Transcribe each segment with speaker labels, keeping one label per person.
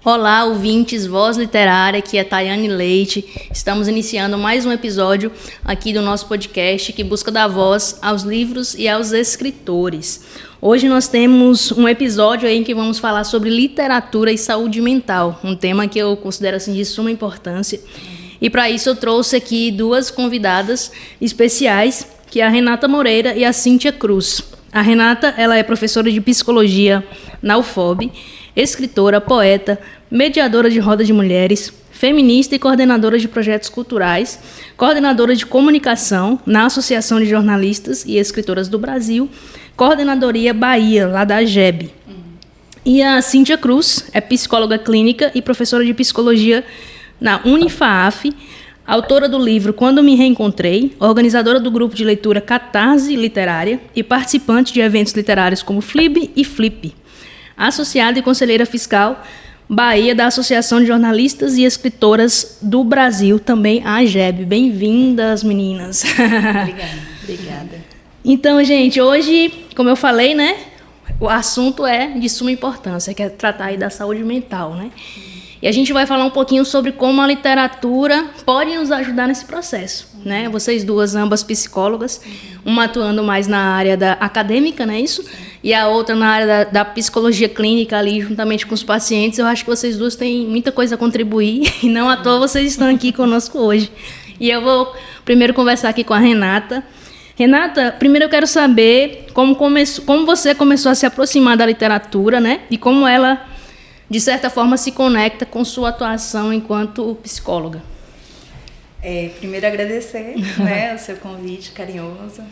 Speaker 1: Olá, ouvintes, Voz Literária, aqui é Tayane Leite. Estamos iniciando mais um episódio aqui do nosso podcast que busca dar voz aos livros e aos escritores. Hoje nós temos um episódio aí em que vamos falar sobre literatura e saúde mental, um tema que eu considero assim, de suma importância. E para isso eu trouxe aqui duas convidadas especiais, que é a Renata Moreira e a Cíntia Cruz. A Renata, ela é professora de psicologia na UFOB, escritora, poeta, mediadora de roda de mulheres, feminista e coordenadora de projetos culturais, coordenadora de comunicação na Associação de Jornalistas e Escritoras do Brasil, Coordenadoria Bahia, lá da AGEB. E a Cíntia Cruz é psicóloga clínica e professora de psicologia na Unifaaf, autora do livro Quando Me Reencontrei, organizadora do grupo de leitura Catarse Literária e participante de eventos literários como FLIB e FLIP. Associada e conselheira fiscal Bahia da Associação de Jornalistas e Escritoras do Brasil, também a AGEB. Bem-vindas, meninas.
Speaker 2: Obrigada.
Speaker 1: Então, gente, hoje, como eu falei, né, o assunto é de suma importância, que é tratar aí da saúde mental, né? E a gente vai falar um pouquinho sobre como a literatura pode nos ajudar nesse processo, né? Vocês duas, ambas psicólogas, uma atuando mais na área da acadêmica, não é isso? E a outra na área da psicologia clínica ali, juntamente com os pacientes. Eu acho que vocês duas têm muita coisa a contribuir e não à toa vocês estão aqui conosco hoje. E eu vou primeiro conversar aqui com a Renata. Renata, primeiro eu quero saber como você começou a se aproximar da literatura, né? E como ela, de certa forma, se conecta com sua atuação enquanto psicóloga.
Speaker 2: Primeiro agradecer, né, o seu convite carinhoso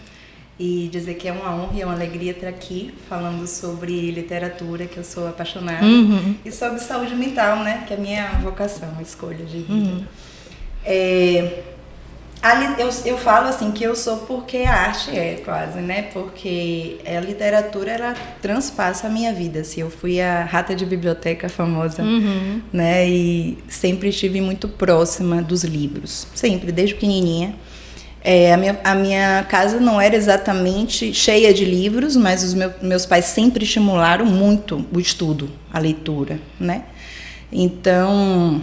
Speaker 2: e dizer que é uma honra e uma alegria estar aqui falando sobre literatura, que eu sou apaixonada, e sobre saúde mental, né, que é a minha vocação, a escolha de vida. Eu falo assim que eu sou porque a arte é quase, né? Porque a literatura, ela transpassa a minha vida. Assim, eu fui a rata de biblioteca famosa, né? E sempre estive muito próxima dos livros. Sempre, desde pequenininha. A minha casa não era exatamente cheia de livros, mas os meus pais sempre estimularam muito o estudo, a leitura, né? Então,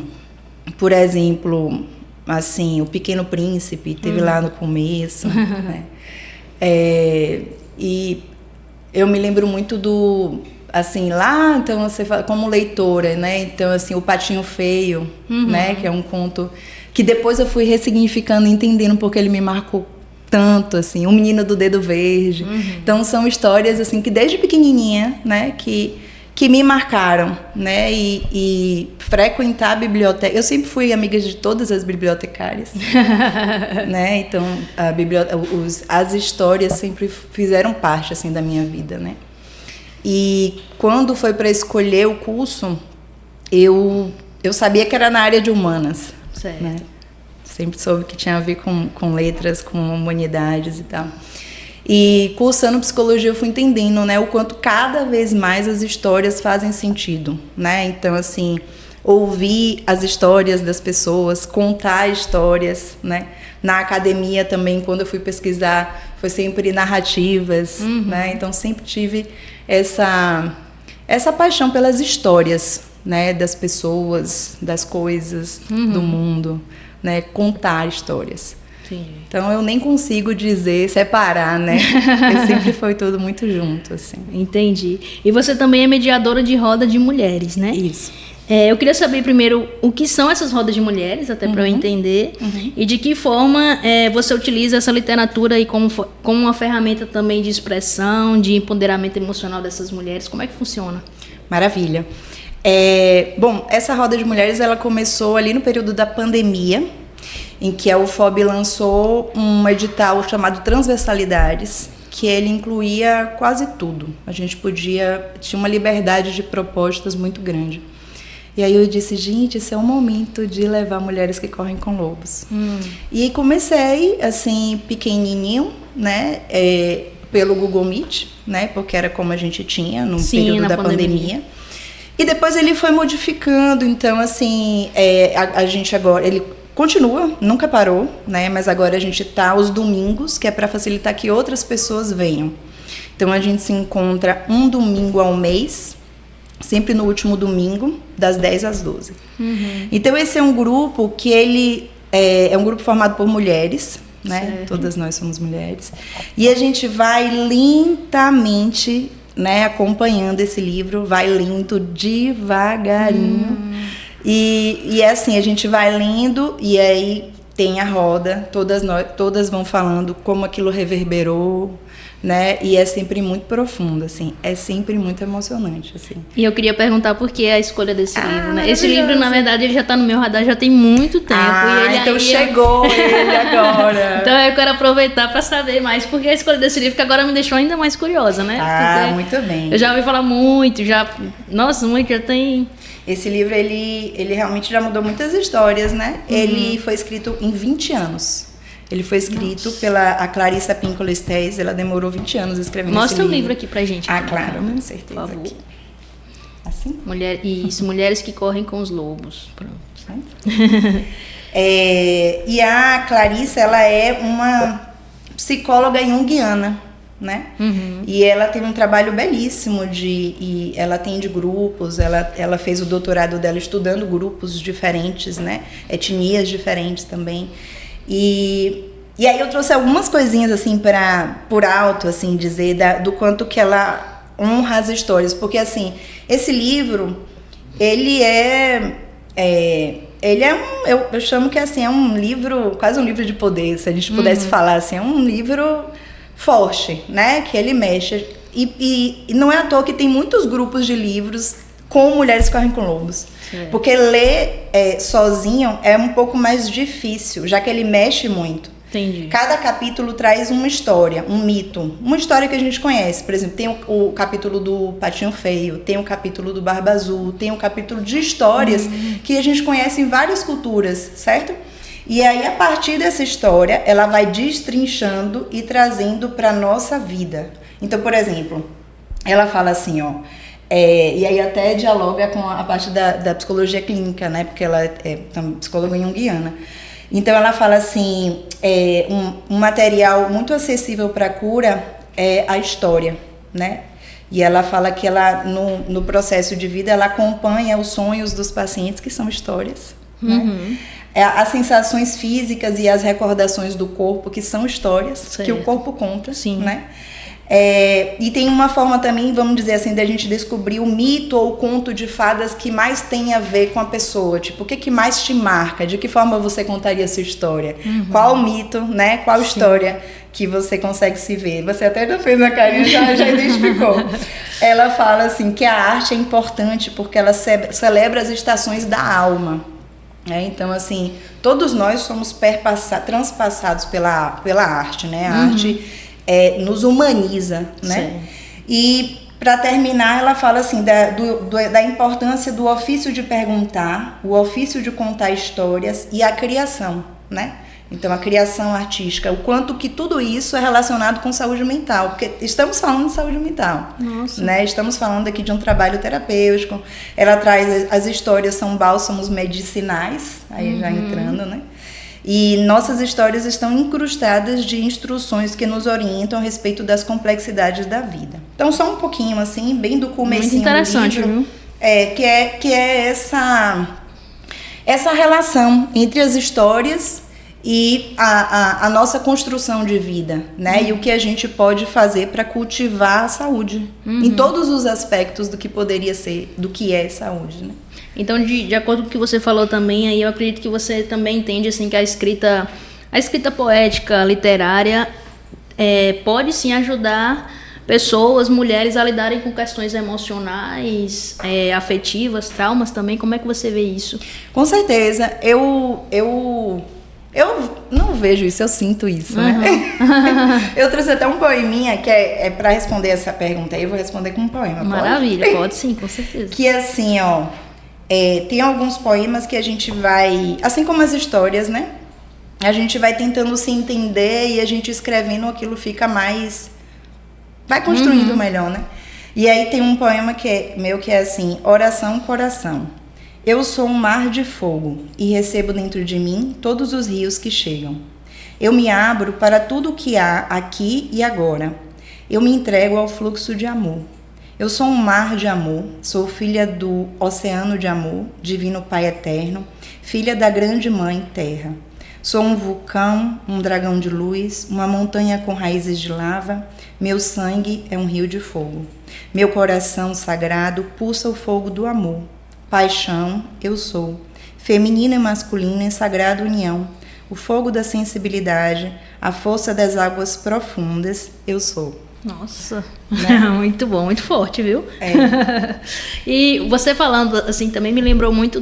Speaker 2: por exemplo, assim, O Pequeno Príncipe teve lá no começo, né? E eu me lembro muito do, assim, lá, então você fala, como leitora, né? Então, assim, O Patinho Feio, né? Que é um conto que depois eu fui ressignificando, entendendo porque ele me marcou tanto, assim, O Menino do Dedo Verde. Então, são histórias, assim, que desde pequenininha, né? Que me marcaram, né? E frequentar a biblioteca. Eu sempre fui amiga de todas as bibliotecárias, né? Então, as histórias sempre fizeram parte, assim, da minha vida, né? E quando foi para escolher o curso, eu sabia que era na área de humanas.
Speaker 1: Certo.
Speaker 2: Né? Sempre soube que tinha a ver com letras, com humanidades e tal. E cursando psicologia eu fui entendendo, né, o quanto cada vez mais as histórias fazem sentido, né? Então, assim, ouvir as histórias das pessoas, contar histórias, né? Na academia também, quando eu fui pesquisar, foi sempre narrativas, né? Então, sempre tive essa paixão pelas histórias, né? Das pessoas, das coisas, do mundo, né? Contar histórias.
Speaker 1: Entendi.
Speaker 2: Então eu nem consigo separar, né? Sempre foi tudo muito junto, assim.
Speaker 1: Entendi. E você também é mediadora de roda de mulheres, né?
Speaker 2: Isso.
Speaker 1: Eu queria saber primeiro o que são essas rodas de mulheres, até para eu entender, e de que forma você utiliza essa literatura aí como uma ferramenta também de expressão, de empoderamento emocional dessas mulheres. Como é que funciona?
Speaker 2: Maravilha. Bom, essa roda de mulheres, ela começou ali no período da pandemia, em que a UFOB lançou um edital chamado Transversalidades, que ele incluía quase tudo. A gente tinha uma liberdade de propostas muito grande. E aí eu disse, gente, esse é o momento de levar mulheres que correm com lobos. E comecei, assim, pequenininho, né, pelo Google Meet, né, porque era como a gente tinha no período da pandemia. E depois ele foi modificando, então, assim, a gente agora, ele continua, nunca parou, né? Mas agora a gente tá aos domingos, que é para facilitar que outras pessoas venham. Então a gente se encontra um domingo ao mês, sempre no último domingo, das 10 às 12. Então esse é um grupo que ele é um grupo formado por mulheres, né?
Speaker 1: Certo.
Speaker 2: Todas nós somos mulheres. E a gente vai lentamente, né, acompanhando esse livro, vai lendo devagarinho. E é assim, a gente vai lendo e aí tem a roda, todas vão falando como aquilo reverberou, né? E é sempre muito profundo, assim, é sempre muito emocionante, assim.
Speaker 1: E eu queria perguntar por que a escolha desse livro, né? Esse
Speaker 2: maravilhoso.
Speaker 1: livro, na verdade, ele já tá no meu radar já tem muito tempo. E ele
Speaker 2: então
Speaker 1: aí
Speaker 2: chegou ele agora.
Speaker 1: Então eu quero aproveitar para saber mais por que a escolha desse livro, que agora me deixou ainda mais curiosa, né? Porque
Speaker 2: Muito bem.
Speaker 1: eu já ouvi falar muito, já tem...
Speaker 2: Esse livro, ele realmente já mudou muitas histórias, né? Ele foi escrito em 20 anos. Ele foi escrito pela a Clarissa Pinkola Estés, ela demorou 20 anos escrevendo esse livro.
Speaker 1: Mostra o livro aqui pra gente.
Speaker 2: Claro, com certeza.
Speaker 1: Por favor.
Speaker 2: Aqui. Assim?
Speaker 1: Mulheres que correm com os lobos. Pronto.
Speaker 2: E a Clarissa, ela é uma psicóloga junguiana, né? E ela tem um trabalho belíssimo e ela atende grupos, ela fez o doutorado dela estudando grupos diferentes, né? Etnias diferentes também. E aí eu trouxe algumas coisinhas assim por alto, assim, dizer do quanto que ela honra as histórias, porque assim, esse livro, ele eu chamo que assim, é um livro, quase um livro de poder, se a gente pudesse falar assim, é um livro forte, né, que ele mexe, e não é à toa que tem muitos grupos de livros com mulheres que correm com lobos. Porque ler sozinho é um pouco mais difícil, já que ele mexe muito.
Speaker 1: Entendi.
Speaker 2: Cada capítulo traz uma história, um mito, uma história que a gente conhece. Por exemplo, tem o capítulo do Patinho Feio, tem o capítulo do Barba Azul, tem o capítulo de histórias que a gente conhece em várias culturas, certo? E aí, a partir dessa história, ela vai destrinchando e trazendo para nossa vida. Então, por exemplo, ela fala assim, ó... e aí até dialoga com a parte da psicologia clínica, né? Porque ela é psicóloga junguiana. Então ela fala assim, um material muito acessível para a cura é a história, né? E ela fala que ela, no processo de vida, ela acompanha os sonhos dos pacientes, que são histórias, né? As sensações físicas e as recordações do corpo, que são histórias, que o corpo conta, né? E tem uma forma também, vamos dizer assim, da gente descobrir o mito ou o conto de fadas que mais tem a ver com a pessoa. Tipo, o que mais te marca? De que forma você contaria a sua história? Qual mito, né? Qual história que você consegue se ver? Você até já fez uma carinha, já identificou. Ela fala assim, que a arte é importante porque ela celebra as estações da alma. Então, assim, todos nós somos transpassados pela arte, né? A arte... nos humaniza, né? E para terminar, ela fala assim da importância do ofício de perguntar, o ofício de contar histórias e a criação, né? Então, a criação artística, o quanto que tudo isso é relacionado com saúde mental, porque estamos falando de saúde mental, né? Estamos falando aqui de um trabalho terapêutico. Ela traz as histórias, são bálsamos medicinais, aí já entrando, né? E nossas histórias estão incrustadas de instruções que nos orientam a respeito das complexidades da vida. Então, só um pouquinho, assim, bem do comecinho do livro.
Speaker 1: Muito interessante, viu?
Speaker 2: Que é essa relação entre as histórias e a nossa construção de vida, né? E o que a gente pode fazer para cultivar a saúde, em todos os aspectos do que poderia ser, do que é saúde, né?
Speaker 1: Então, de acordo com o que você falou também, aí eu acredito que você também entende assim, que a escrita poética, literária, pode sim ajudar pessoas, mulheres a lidarem com questões emocionais, afetivas, traumas também. Como é que você vê isso?
Speaker 2: Com certeza. Eu não vejo isso, eu sinto isso, né? Eu trouxe até um poeminha que é para responder essa pergunta aí, eu vou responder com um poema.
Speaker 1: Maravilha, pode sim, com certeza.
Speaker 2: Que é assim, ó... tem alguns poemas que a gente vai, assim como as histórias, né? A gente vai tentando se entender e a gente escrevendo aquilo fica mais... vai construindo melhor, né? E aí tem um poema que é assim: Oração, coração. Eu sou um mar de fogo e recebo dentro de mim todos os rios que chegam. Eu me abro para tudo o que há aqui e agora. Eu me entrego ao fluxo de amor. Eu sou um mar de amor, sou filha do oceano de amor, divino Pai eterno, filha da grande Mãe Terra. Sou um vulcão, um dragão de luz, uma montanha com raízes de lava, meu sangue é um rio de fogo. Meu coração sagrado pulsa o fogo do amor. Paixão, eu sou, feminina e masculina em sagrada união, o fogo da sensibilidade, a força das águas profundas, eu sou.
Speaker 1: Nossa,
Speaker 2: né?
Speaker 1: Muito bom, muito forte, viu?
Speaker 2: É.
Speaker 1: E você falando assim também me lembrou muito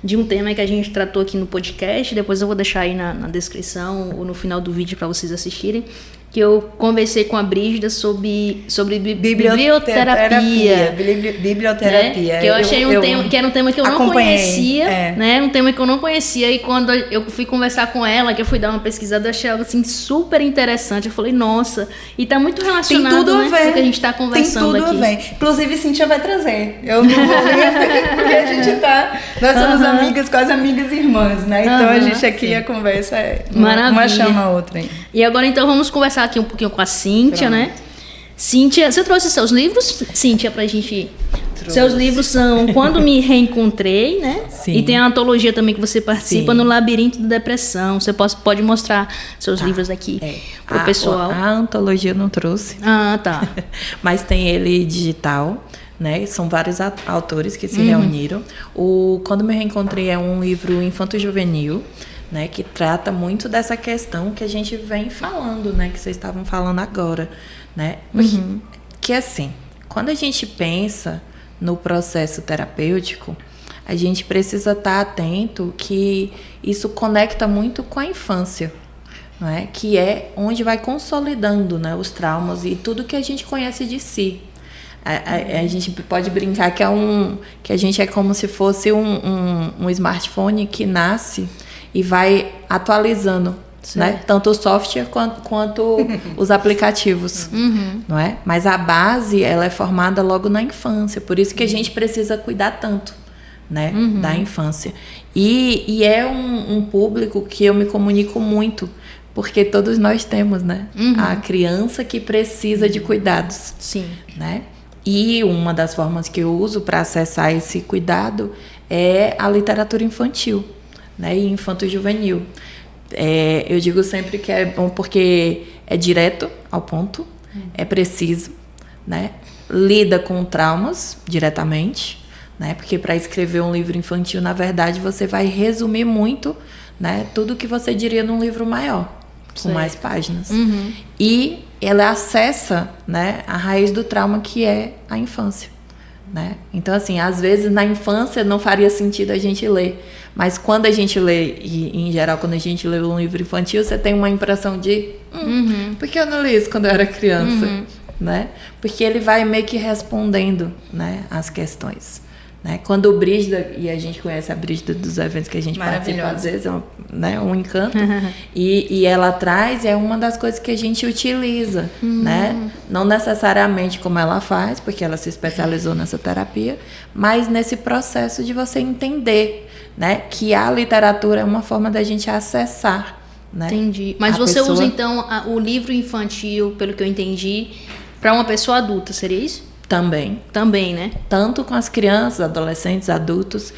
Speaker 1: de um tema que a gente tratou aqui no podcast. Depois eu vou deixar aí na descrição ou no final do vídeo para vocês assistirem. Que eu conversei com a Brígida sobre biblioterapia.
Speaker 2: Biblioterapia.
Speaker 1: Né? Que eu achei que era um tema que eu não conhecia. Né? Um tema que eu não conhecia. E quando eu fui conversar com ela, que eu fui dar uma pesquisada, eu achei algo assim super interessante. Eu falei, nossa, e tá muito relacionado,
Speaker 2: tem tudo a ver.
Speaker 1: Com o que a gente tá conversando aqui.
Speaker 2: Tem tudo a ver. Inclusive, Cíntia vai trazer. Eu não vou ler porque a gente tá... Nós somos amigas, quase amigas irmãs, né? Então a gente aqui, a conversa é uma chama a outra. Aí.
Speaker 1: E agora então vamos conversar aqui um pouquinho com a Cíntia, né? Cíntia, você trouxe seus livros, Cíntia, pra gente... Trouxe. Seus livros são Quando Me Reencontrei, né? Sim. E tem a antologia também que você participa, Sim. no Labirinto da Depressão. Você pode mostrar seus livros aqui pro pessoal.
Speaker 3: A antologia eu não trouxe.
Speaker 1: Ah, tá.
Speaker 3: Mas tem ele digital, né? São vários autores que se reuniram. O Quando Me Reencontrei é um livro infanto-juvenil, né, que trata muito dessa questão que a gente vem falando, né, que vocês estavam falando agora, né, que assim, quando a gente pensa no processo terapêutico, a gente precisa estar atento que isso conecta muito com a infância, não é? Que é onde vai consolidando, né, os traumas e tudo que a gente conhece de si. A gente pode brincar que a gente é como se fosse um smartphone que nasce e vai atualizando, né? Tanto o software quanto os aplicativos, não é? Mas a base, ela é formada logo na infância, por isso que a gente precisa cuidar tanto, né? Da infância. E é um público que eu me comunico muito, porque todos nós temos, né? A criança que precisa de cuidados,
Speaker 1: Sim.
Speaker 3: né? E uma das formas que eu uso para acessar esse cuidado é a literatura infantil, né, e infanto-juvenil. Eu digo sempre que é bom porque é direto ao ponto, é preciso, né, lida com traumas diretamente, né, porque para escrever um livro infantil, na verdade, você vai resumir muito, né, tudo que você diria num livro maior, com mais páginas. E ela acessa, né, a raiz do trauma, que é a infância. Né? Então, assim, às vezes na infância não faria sentido a gente ler, mas quando a gente lê, e em geral quando a gente lê um livro infantil, você tem uma impressão de por que eu não li isso quando eu era criança? Né? Porque ele vai meio que respondendo, né, as questões, né? Quando o Brígida, e a gente conhece a Brígida dos eventos que a gente participa, às vezes é um encanto, e ela traz, é uma das coisas que a gente utiliza, né? Não necessariamente como ela faz, porque ela se especializou nessa terapia, mas nesse processo de você entender, né, que a literatura é uma forma da gente acessar, né?
Speaker 1: Entendi. Mas você usa então o livro infantil, pelo que eu entendi, para uma pessoa adulta, seria isso?
Speaker 3: Também,
Speaker 1: né?
Speaker 3: Tanto com as crianças, adolescentes, adultos,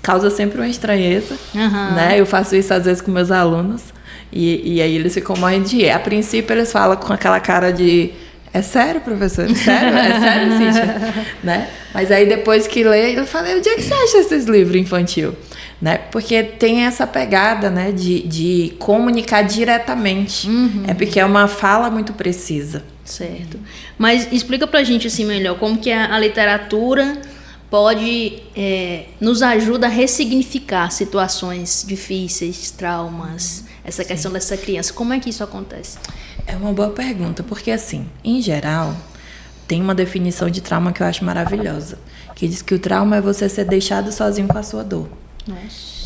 Speaker 3: causa sempre uma estranheza, né? Eu faço isso às vezes com meus alunos e aí eles ficam morrendo de rir. A princípio eles falam com aquela cara de é sério, professor? É sério, Cíntia? Né? Mas aí depois que lê, eu falei, onde é que você acha esses livros infantil? Né? Porque tem essa pegada, né, de comunicar diretamente. É porque é uma fala muito precisa.
Speaker 1: Certo. Mas explica pra gente assim melhor como que a literatura pode nos ajuda a ressignificar situações difíceis, traumas, essa questão dessa criança. Como é que isso acontece?
Speaker 3: É uma boa pergunta, porque assim, em geral, tem uma definição de trauma que eu acho maravilhosa, que diz que o trauma é você ser deixado sozinho com a sua dor.
Speaker 1: Nossa.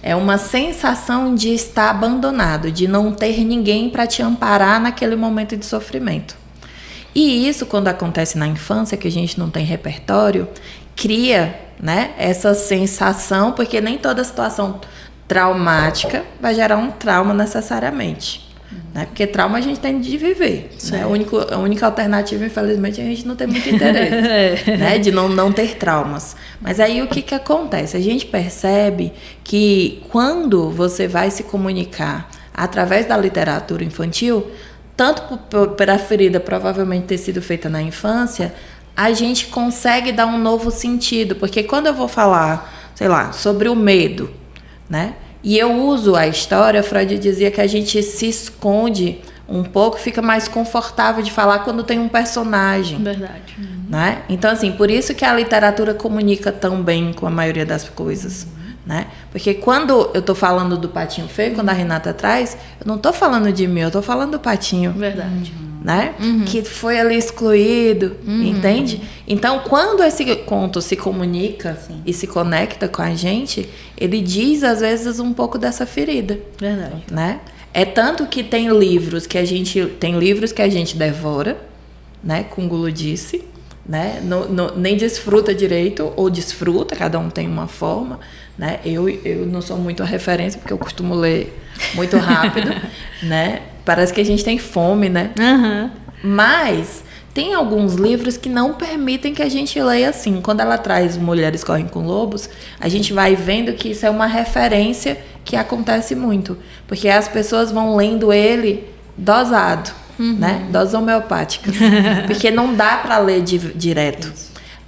Speaker 3: É uma sensação de estar abandonado, de não ter ninguém para te amparar naquele momento de sofrimento. E isso, quando acontece na infância, que a gente não tem repertório, cria, né, essa sensação, porque nem toda situação traumática vai gerar um trauma necessariamente. Né? Porque trauma a gente tem de viver. Né? A única alternativa, infelizmente, a gente não tem muito interesse. Né? De não ter traumas. Mas aí o que acontece? A gente percebe que quando você vai se comunicar através da literatura infantil, tanto pela ferida provavelmente ter sido feita na infância, a gente consegue dar um novo sentido. Porque quando eu vou falar, sei lá, sobre o medo, né? E eu uso a história, Freud dizia que a gente se esconde um pouco, fica mais confortável de falar quando tem um personagem.
Speaker 1: Verdade.
Speaker 3: Né? Então, assim, por isso que a literatura comunica tão bem com a maioria das coisas. Né? Porque quando eu tô falando do patinho feio, quando a Renata traz, eu não tô falando de mim, eu tô falando do patinho.
Speaker 1: Verdade.
Speaker 3: Né? Que foi ali excluído, entende? Então, quando esse conto se comunica e se conecta com a gente, ele diz, às vezes, um pouco dessa ferida.
Speaker 1: Verdade.
Speaker 3: Né? É tanto que tem livros que a gente devora, né? Com guludice, né? Nem desfruta direito, ou desfruta, cada um tem uma forma. Né? Eu não sou muito a referência, porque eu costumo ler muito rápido, né? Parece que a gente tem fome, né? Mas tem alguns livros que não permitem que a gente leia assim. Quando ela traz Mulheres Correm com Lobos, a gente vai vendo que isso é uma referência que acontece muito. Porque as pessoas vão lendo ele dosado, né? Doses homeopáticas. Porque não dá para ler direto.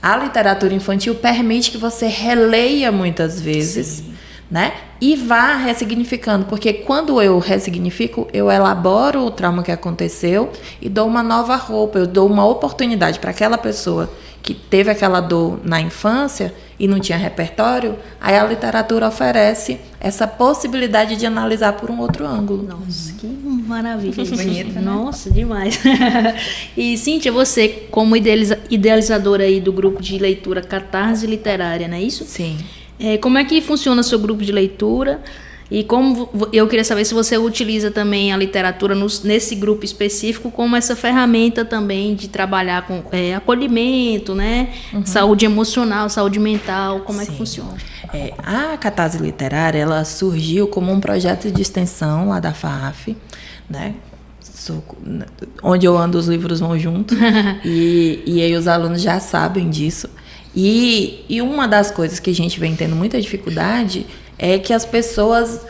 Speaker 3: A literatura infantil permite que você releia muitas vezes, né? E vá ressignificando, porque quando eu ressignifico, eu elaboro o trauma que aconteceu e dou uma nova roupa, eu dou uma oportunidade para aquela pessoa que teve aquela dor na infância e não tinha repertório, aí a literatura oferece essa possibilidade de analisar por um outro ângulo.
Speaker 1: Nossa, que maravilha.
Speaker 2: Bonita, né?
Speaker 1: Nossa, demais. E, Cíntia, você, como idealizadora aí do grupo de leitura Catarse Literária, não é isso?
Speaker 3: Sim.
Speaker 1: Como é que funciona o seu grupo de leitura? E como eu queria saber se você utiliza também a literatura nesse grupo específico como essa ferramenta também de trabalhar com acolhimento, né? Saúde emocional, saúde mental, como é que funciona?
Speaker 3: A Catarse Literária, ela surgiu como um projeto de extensão lá da FAAF, né? Onde eu ando, os livros vão junto. e aí os alunos já sabem disso. E uma das coisas que a gente vem tendo muita dificuldade é que as pessoas...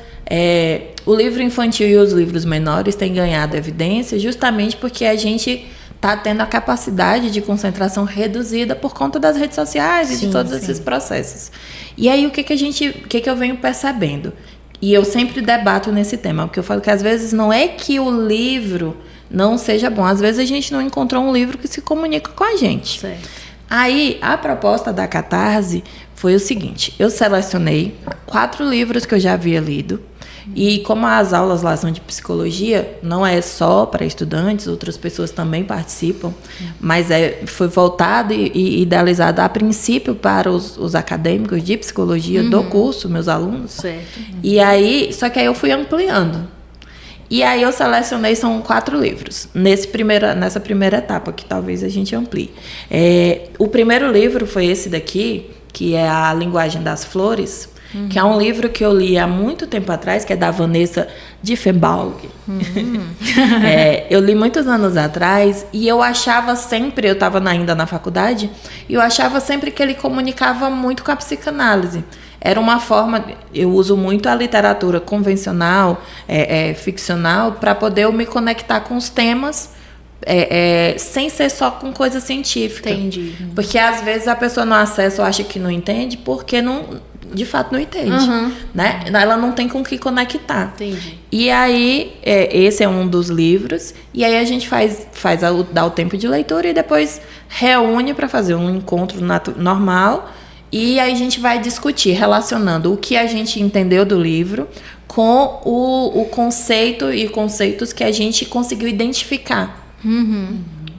Speaker 3: o livro infantil e os livros menores têm ganhado evidência justamente porque a gente está tendo a capacidade de concentração reduzida por conta das redes sociais e de todos esses processos. E aí, o que eu venho percebendo? E eu sempre debato nesse tema, porque eu falo que às vezes não é que o livro não seja bom, às vezes a gente não encontrou um livro que se comunica com a gente.
Speaker 1: Certo.
Speaker 3: Aí, a proposta da Catarse foi o seguinte: eu selecionei 4 livros que eu já havia lido, e como as aulas lá são de psicologia, não é só para estudantes, outras pessoas também participam, mas foi voltado e idealizado a princípio para os acadêmicos de psicologia do curso, meus alunos.
Speaker 1: Certo.
Speaker 3: E aí, só que aí eu fui ampliando. E aí eu selecionei, são 4 livros, nessa primeira etapa, que talvez a gente amplie. O primeiro livro foi esse daqui, que é A Linguagem das Flores, que é um livro que eu li há muito tempo atrás, que é da Vanessa Diffenbaugh. Eu li muitos anos atrás e eu achava sempre, eu estava ainda na faculdade, e eu achava sempre que ele comunicava muito com a psicanálise. Era uma forma, eu uso muito a literatura convencional, ficcional, para poder eu me conectar com os temas, sem ser só com coisa científica.
Speaker 1: Entendi.
Speaker 3: Porque às vezes a pessoa não acessa ou acha que não entende, porque de fato não entende. Né? Ela não tem com o que conectar.
Speaker 1: Entendi.
Speaker 3: E aí, esse é um dos livros, e aí a gente dá o tempo de leitura e depois reúne para fazer um encontro normal. E aí a gente vai discutir, relacionando o que a gente entendeu do livro com o conceito e conceitos que a gente conseguiu identificar.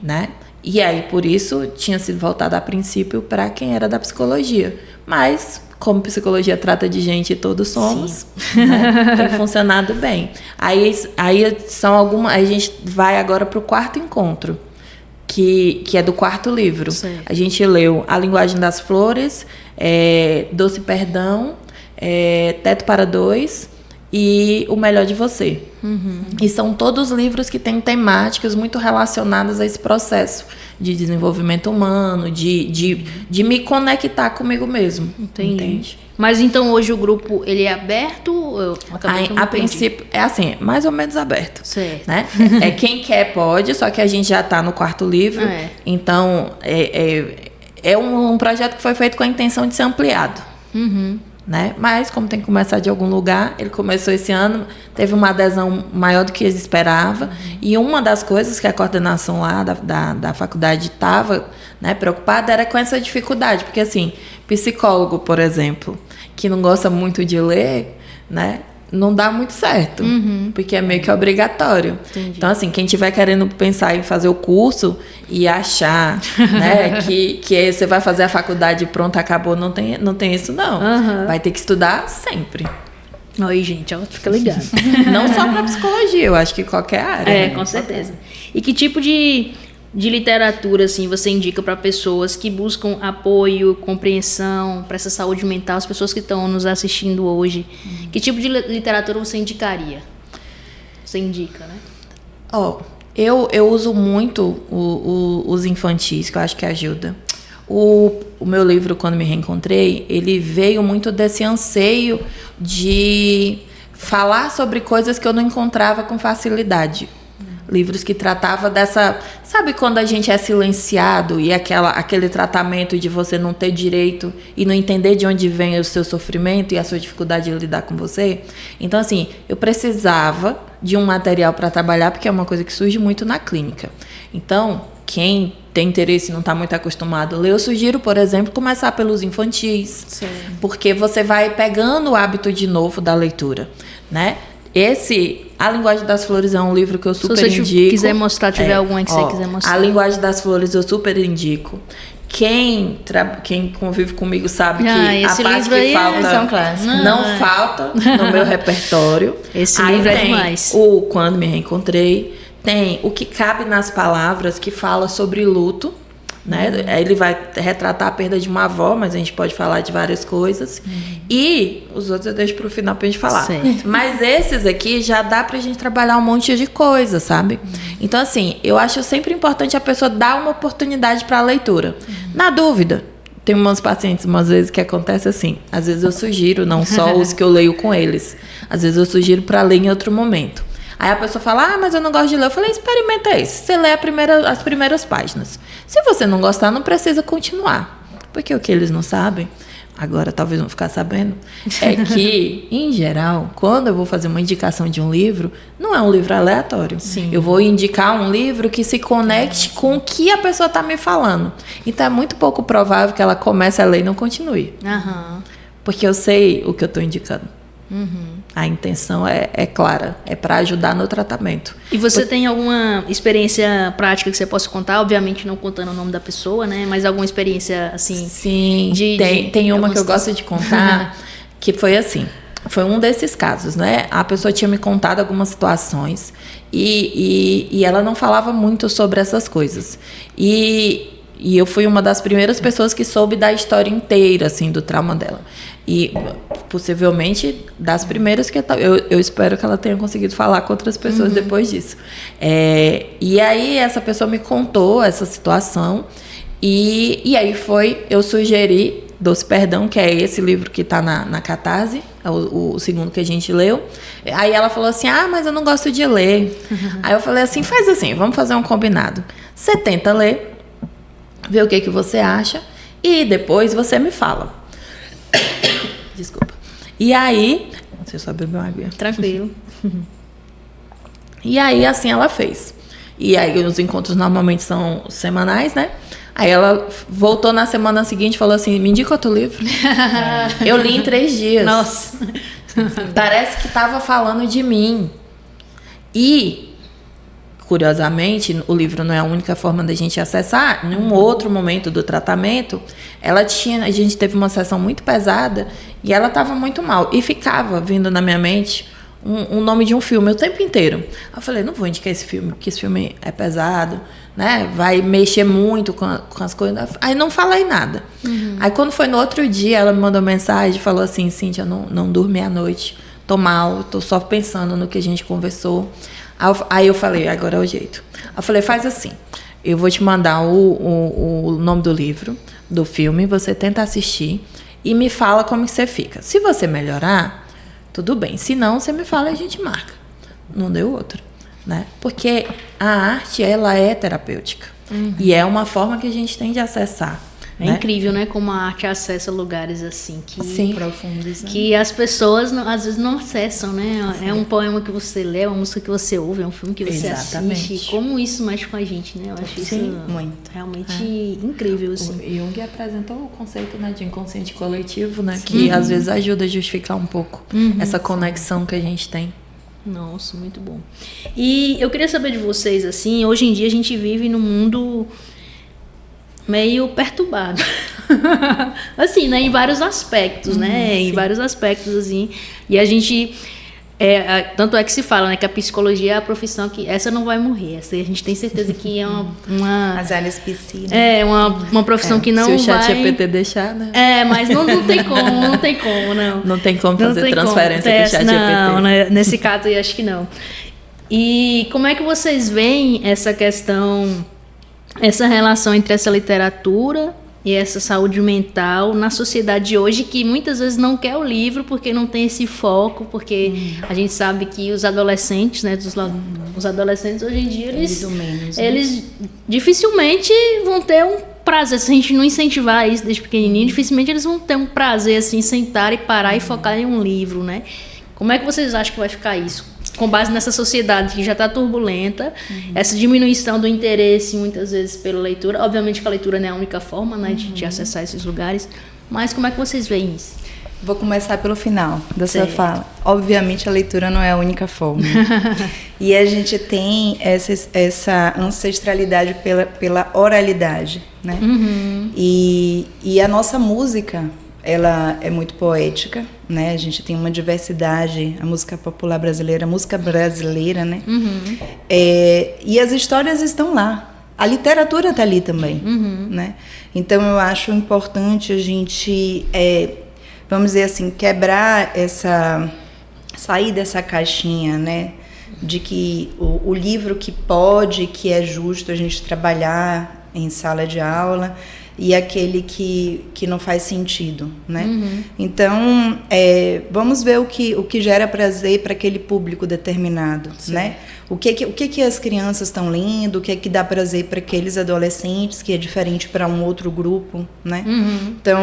Speaker 3: Né? E aí, por isso, tinha sido voltado a princípio para quem era da psicologia. Mas, como psicologia trata de gente e todos somos, né? Tem funcionado bem. Aí a gente vai agora para o 4º encontro, que é do 4º livro.
Speaker 1: Certo.
Speaker 3: A gente leu A Linguagem das Flores, Doce Perdão, Teto para Dois e O Melhor de Você. E são todos livros que têm temáticas muito relacionadas a esse processo de desenvolvimento humano, de me conectar comigo mesmo.
Speaker 1: Entende? Mas então hoje o grupo ele é aberto?
Speaker 3: A princípio é assim, mais ou menos aberto.
Speaker 1: Certo.
Speaker 3: Né? Quem quer pode, só que a gente já está no 4º livro. Então é um projeto que foi feito com a intenção de ser ampliado. Né? Mas como tem que começar de algum lugar, ele começou esse ano, teve uma adesão maior do que eles esperavam, e uma das coisas que a coordenação lá da faculdade estava, né, preocupada era com essa dificuldade, porque assim, psicólogo, por exemplo, que não gosta muito de ler, né, não dá muito certo, porque é meio que obrigatório.
Speaker 1: Entendi.
Speaker 3: Então, assim, quem estiver querendo pensar em fazer o curso e achar, né, que você vai fazer a faculdade e pronto, acabou, não tem isso, não. Vai ter que estudar sempre.
Speaker 1: Oi, gente, ó, fica ligado.
Speaker 3: Não só para psicologia, eu acho que qualquer área.
Speaker 1: É, com certeza. E que tipo de literatura assim você indica para pessoas que buscam apoio, compreensão para essa saúde mental, as pessoas que estão nos assistindo hoje? Que tipo de literatura você indicaria? Você indica, né?
Speaker 3: Eu uso muito os infantis, que eu acho que ajuda. O meu livro, Quando Me Reencontrei, ele veio muito desse anseio de falar sobre coisas que eu não encontrava com facilidade. Livros que tratavam dessa... Sabe quando a gente é silenciado e aquele tratamento de você não ter direito e não entender de onde vem o seu sofrimento e a sua dificuldade de lidar com você? Então, assim, eu precisava de um material para trabalhar, porque é uma coisa que surge muito na clínica. Então, quem tem interesse e não está muito acostumado a ler, eu sugiro, por exemplo, começar pelos infantis.
Speaker 1: Sim.
Speaker 3: Porque você vai pegando o hábito de novo da leitura, né? A Linguagem das Flores é um livro que eu super indico.
Speaker 1: Se você quiser mostrar, tiver algum aí que você quiser mostrar.
Speaker 3: A Linguagem das Flores eu super indico. Quem convive comigo sabe que a parte que falta não falta no meu repertório.
Speaker 1: Esse
Speaker 3: aí
Speaker 1: livro
Speaker 3: tem
Speaker 1: é demais.
Speaker 3: O Quando Me Reencontrei. Tem O Que Cabe nas Palavras, que fala sobre luto. Né? Ele vai retratar a perda de uma avó, mas a gente pode falar de várias coisas. E os outros eu deixo para o final para a gente falar.
Speaker 1: Certo.
Speaker 3: Mas esses aqui já dá para a gente trabalhar um monte de coisa, sabe? Então, assim, eu acho sempre importante a pessoa dar uma oportunidade para a leitura. Na dúvida, tem umas pacientes, umas vezes, que acontece assim. Às vezes eu sugiro, não só os que eu leio com eles. Às vezes eu sugiro para ler em outro momento. Aí a pessoa fala, mas eu não gosto de ler. Eu falei, experimenta isso. Você lê as primeiras páginas. Se você não gostar, não precisa continuar. Porque o que eles não sabem, agora talvez vão ficar sabendo, é que, em geral, quando eu vou fazer uma indicação de um livro, não é um livro aleatório.
Speaker 1: Sim.
Speaker 3: Eu vou indicar um livro que se conecte com o que a pessoa está me falando. Então é muito pouco provável que ela comece a ler e não continue. Porque eu sei o que eu estou indicando. A intenção é clara, é para ajudar no tratamento.
Speaker 1: E você tem alguma experiência prática que você possa contar? Obviamente não contando o nome da pessoa, né? Mas alguma experiência assim?
Speaker 3: Sim, tem uma que eu gosto de contar, que foi assim. Foi um desses casos, né? A pessoa tinha me contado algumas situações e ela não falava muito sobre essas coisas. E eu fui uma das primeiras pessoas que soube da história inteira, assim, do trauma dela. E, possivelmente, das primeiras que eu espero que ela tenha conseguido falar com outras pessoas depois disso. E aí, essa pessoa me contou essa situação. E aí eu sugeri Doce Perdão, que é esse livro que está na Catarse, é o segundo que a gente leu. Aí ela falou assim, mas eu não gosto de ler. Aí eu falei assim, faz assim, vamos fazer um combinado. Você tenta ler, vê o que você acha e depois você me fala. Desculpa. E aí... Você só bebeu água.
Speaker 1: Tranquilo.
Speaker 3: E aí, assim, ela fez. E aí, os encontros normalmente são semanais, né? Aí ela voltou na semana seguinte e falou assim, me indica outro livro. Eu li em 3 dias.
Speaker 1: Nossa.
Speaker 3: Parece que estava falando de mim. E... Curiosamente, o livro não é a única forma da gente acessar. Em um outro momento do tratamento, a gente teve uma sessão muito pesada e ela estava muito mal. E ficava vindo na minha mente um nome de um filme o tempo inteiro. Eu falei, não vou indicar esse filme, porque esse filme é pesado, né? Vai mexer muito com as coisas. Aí não falei nada. Aí quando foi no outro dia, ela me mandou mensagem e falou assim, Cíntia, eu não dormi à noite. tô mal, tô só pensando no que a gente conversou. Aí eu falei, agora é o jeito. Eu falei, faz assim, eu vou te mandar o nome do livro, do filme, você tenta assistir e me fala como que você fica. Se você melhorar, tudo bem. Se não, você me fala e a gente marca. Não deu outra, né? Porque a arte, ela é terapêutica. E é uma forma que a gente tem de acessar.
Speaker 1: É incrível, né? Como a arte acessa lugares assim que
Speaker 2: profundos, né?
Speaker 1: Que as pessoas às vezes não acessam, né? É um poema que você lê, é uma música que você ouve, é um filme que você assiste. Como isso mexe com a gente, né? Eu acho isso
Speaker 2: muito.
Speaker 1: Realmente incrível, assim.
Speaker 3: O Jung apresentou o conceito, né, de inconsciente coletivo, né? Que às vezes ajuda a justificar um pouco essa conexão que a gente tem.
Speaker 1: Nossa, muito bom. E eu queria saber de vocês, assim, hoje em dia a gente vive num mundo meio perturbado. Assim, né? Em vários aspectos, né? Em vários aspectos, assim. E a gente... tanto é que se fala, né? Que a psicologia é a profissão que... Essa não vai morrer. Essa a gente tem certeza que é uma
Speaker 2: As áreas piscinas.
Speaker 1: Uma profissão que não vai...
Speaker 3: Se o ChatGPT deixar, né?
Speaker 1: Mas não tem como, não.
Speaker 3: Não tem como fazer transferência com o ChatGPT.
Speaker 1: Não, né? Nesse caso eu acho que não. E como é que vocês veem essa questão... Essa relação entre essa literatura e essa saúde mental na sociedade de hoje, que muitas vezes não quer o livro porque não tem esse foco, porque a gente sabe que os adolescentes, né, os adolescentes hoje em dia, eles dificilmente vão ter um prazer, se a gente não incentivar isso desde pequenininho, dificilmente eles vão ter um prazer, assim, sentar e parar e focar em um livro, né? Como é que vocês acham que vai ficar isso? Com base nessa sociedade que já está turbulenta, essa diminuição do interesse, muitas vezes, pela leitura. Obviamente que a leitura não é a única forma, né, de acessar esses lugares, mas como é que vocês veem isso?
Speaker 2: Vou começar pelo final da sua fala. Obviamente, a leitura não é a única forma. E a gente tem essa ancestralidade pela oralidade, né? E a nossa música... ela é muito poética, né? A gente tem uma diversidade, a música popular brasileira, a música brasileira, né? E as histórias estão lá. A literatura está ali também, né? Então, eu acho importante a gente, vamos dizer assim, sair dessa caixinha, né? De que o livro que é justo a gente trabalhar em sala de aula, e aquele que não faz sentido, né? Então, vamos ver o que gera prazer para aquele público determinado, né? O que as crianças estão lendo, o que dá prazer para aqueles adolescentes, que é diferente para um outro grupo, né? Então,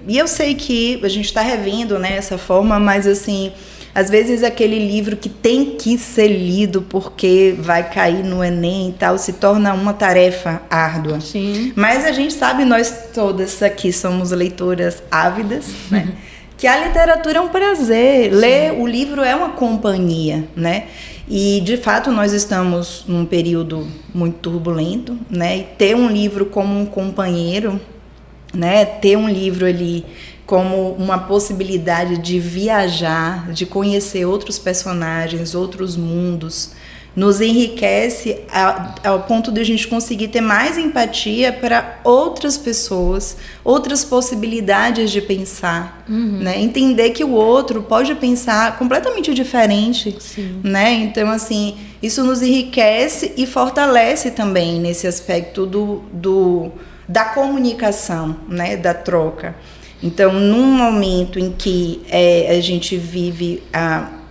Speaker 2: e eu sei que a gente está revendo, né, essa forma, mas assim... Às vezes aquele livro que tem que ser lido porque vai cair no Enem e tal, se torna uma tarefa árdua.
Speaker 1: Sim.
Speaker 2: Mas a gente sabe, nós todas aqui somos leitoras ávidas, né? Que a literatura é um prazer. Ler o livro é uma companhia, né? E, de fato, nós estamos num período muito turbulento, né? E ter um livro como um companheiro, né? Ter um livro ali... como uma possibilidade de viajar, de conhecer outros personagens, outros mundos, nos enriquece ao ponto de a gente conseguir ter mais empatia para outras pessoas, outras possibilidades de pensar, né? Entender que o outro pode pensar completamente diferente, né? Então, assim, isso nos enriquece e fortalece também nesse aspecto da comunicação, né? Da troca. Então, num momento em que a gente vive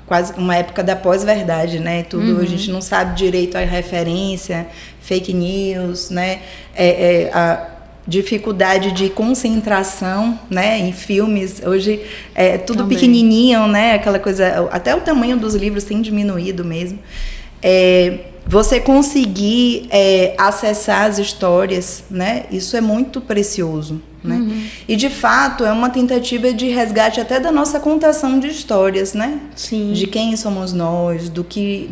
Speaker 2: quase uma época da pós-verdade, né? Tudo, a gente não sabe direito a referência, fake news, né? A dificuldade de concentração, né? Em filmes, hoje é tudo também pequenininho, né? Aquela coisa, até o tamanho dos livros tem diminuído mesmo. Você conseguir acessar as histórias, né? Isso é muito precioso, né? E, de fato, é uma tentativa de resgate até da nossa contação de histórias, né?
Speaker 1: Sim.
Speaker 2: De quem somos nós, do que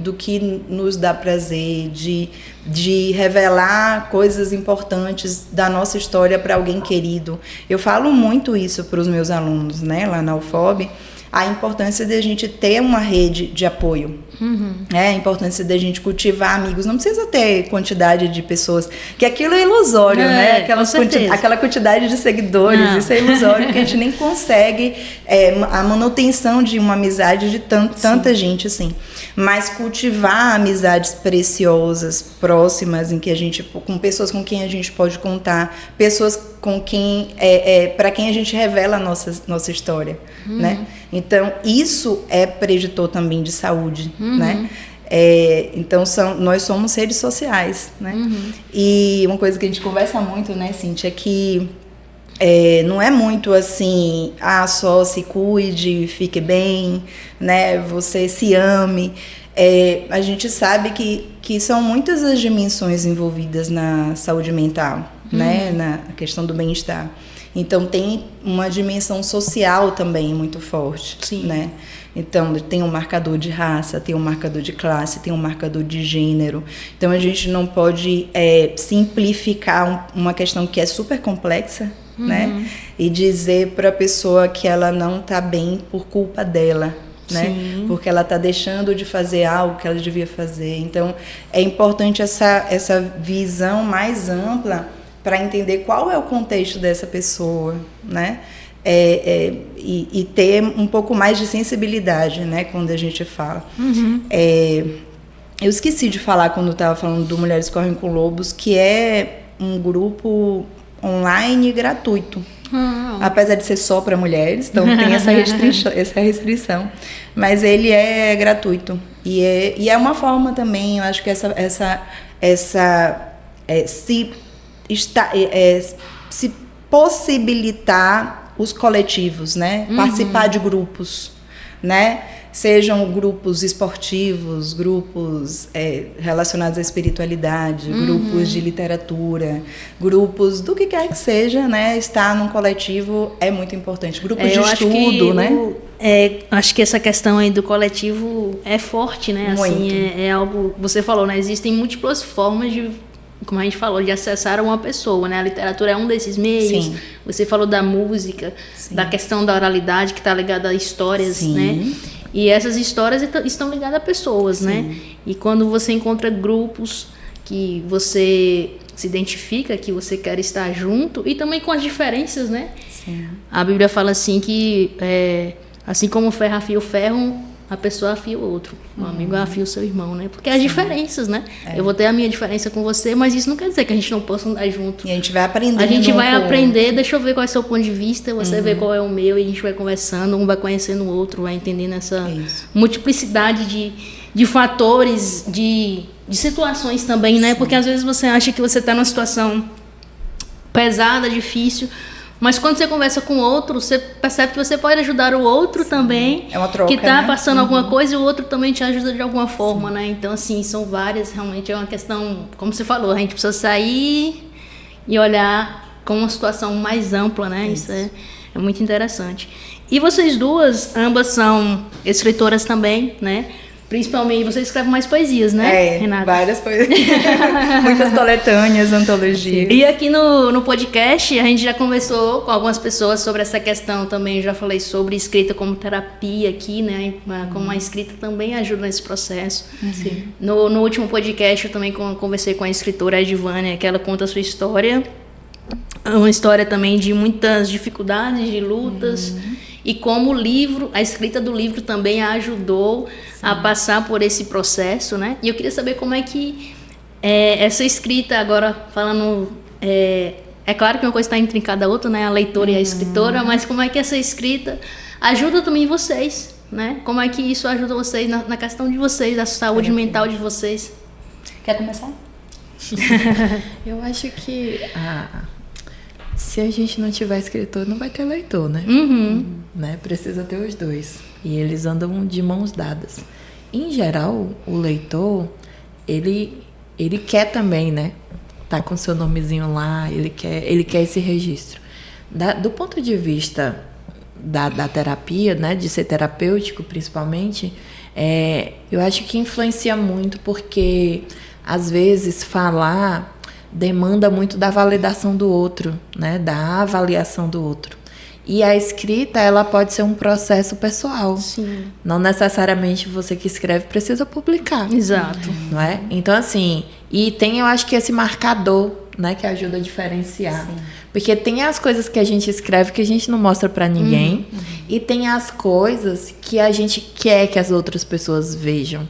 Speaker 2: nos dá prazer, de revelar coisas importantes da nossa história para alguém querido. Eu falo muito isso para os meus alunos, né? Lá na UFOB. a importância de a gente ter uma rede de apoio. A importância da gente cultivar amigos. Não precisa ter quantidade de pessoas, que aquilo é ilusório, né? Aquela quantidade de seguidores, isso é ilusório, que a gente nem consegue a manutenção de uma amizade de tanta gente assim. Mas cultivar amizades preciosas, próximas, em que a gente, com pessoas com quem a gente pode contar, pessoas com quem para quem a gente revela a nossa história, né? Então isso é preditor também de saúde, né? Então nós somos seres sociais, né? E uma coisa que a gente conversa muito, né, Cíntia, é que não é muito assim, só se cuide, fique bem, né? Você se ame. A gente sabe que são muitas as dimensões envolvidas na saúde mental, né? Na questão do bem-estar. Então tem uma dimensão social também muito forte, né? Então tem um marcador de raça, tem um marcador de classe, tem um marcador de gênero. Então a gente não pode simplificar uma questão que é super complexa, né? E dizer para a pessoa que ela não está bem por culpa dela, né? Porque ela está deixando de fazer algo que ela devia fazer. Então é importante essa visão mais ampla para entender qual é o contexto dessa pessoa, né? E ter um pouco mais de sensibilidade, né? Quando a gente fala. Eu esqueci de falar quando eu estava falando do Mulheres Correm com Lobos, que é um grupo online gratuito. Apesar de ser só para mulheres, então tem essa restrição. Mas ele é gratuito. E é uma forma também, eu acho que se possibilitar os coletivos, né? Participar de grupos, né? Sejam grupos esportivos, grupos relacionados à espiritualidade, grupos de literatura, grupos do que quer que seja, né? Estar num coletivo é muito importante. Grupos de estudo, né?
Speaker 1: Acho que essa questão aí do coletivo é forte, né?
Speaker 2: Muito.
Speaker 1: Assim, é algo, você falou, né? Existem múltiplas formas de, como a gente falou, de acessar uma pessoa, né? A literatura é um desses meios.
Speaker 2: Sim.
Speaker 1: Você falou da música, da questão da oralidade, que está ligada a histórias, né? E essas histórias estão ligadas a pessoas, né? E quando você encontra grupos que você se identifica, que você quer estar junto, e também com as diferenças, né?
Speaker 2: Sim.
Speaker 1: A Bíblia fala assim que, assim como o ferro afia o ferro, a pessoa afia o outro. O amigo afia o seu irmão, né? Porque as diferenças, né? Eu vou ter a minha diferença com você, mas isso não quer dizer que a gente não possa andar junto.
Speaker 2: E a gente vai aprendendo.
Speaker 1: A gente vai aprender, deixa eu ver qual é o seu ponto de vista, você vê qual é o meu, e a gente vai conversando, um vai conhecendo o outro, vai entendendo essa multiplicidade de fatores, de situações também, né? Porque às vezes você acha que você está numa situação pesada, difícil, mas quando você conversa com o outro, você percebe que você pode ajudar o outro também.
Speaker 2: É uma troca,
Speaker 1: que está
Speaker 2: né?
Speaker 1: passando alguma coisa e o outro também te ajuda de alguma forma, né? Então, assim, são várias, realmente é uma questão, como você falou, a gente precisa sair e olhar com uma situação mais ampla, né? Isso é muito interessante. E vocês duas, ambas são escritoras também, né? Principalmente, você escreve mais poesias, né, Renata?
Speaker 2: Várias poesias. Muitas coletâneas, antologias.
Speaker 1: E aqui no podcast, a gente já conversou com algumas pessoas sobre essa questão também. Eu já falei sobre escrita como terapia aqui, né? Como a escrita também ajuda nesse processo.
Speaker 2: Sim.
Speaker 1: No último podcast, eu também conversei com a escritora Edvânia, que ela conta a sua história. Uma história também de muitas dificuldades, de lutas. E como a escrita do livro também a ajudou a passar por esse processo, né? E eu queria saber como é que essa escrita, agora falando... É claro que uma coisa está intrincada a outra, né? A leitora e a escritora, mas como é que essa escrita ajuda também vocês, né? Como é que isso ajuda vocês na questão de vocês, da saúde mental de vocês?
Speaker 2: Quer começar?
Speaker 3: Eu acho que... se a gente não tiver escritor, não vai ter leitor, né? Né? Precisa ter os dois. E eles andam de mãos dadas. Em geral, o leitor, ele quer também, né? Tá com seu nomezinho lá, ele quer esse registro. Do ponto de vista da terapia, né? De ser terapêutico, principalmente, eu acho que influencia muito, porque, às vezes, falar demanda muito da validação do outro, né? Da avaliação do outro. E a escrita, ela pode ser um processo pessoal.
Speaker 1: Sim.
Speaker 3: Não necessariamente você que escreve precisa publicar.
Speaker 1: Exato.
Speaker 3: Não é? Então, assim, e tem, eu acho que esse marcador, né, que ajuda a diferenciar. Sim. Porque tem as coisas que a gente escreve que a gente não mostra pra ninguém. E tem as coisas que a gente quer que as outras pessoas vejam,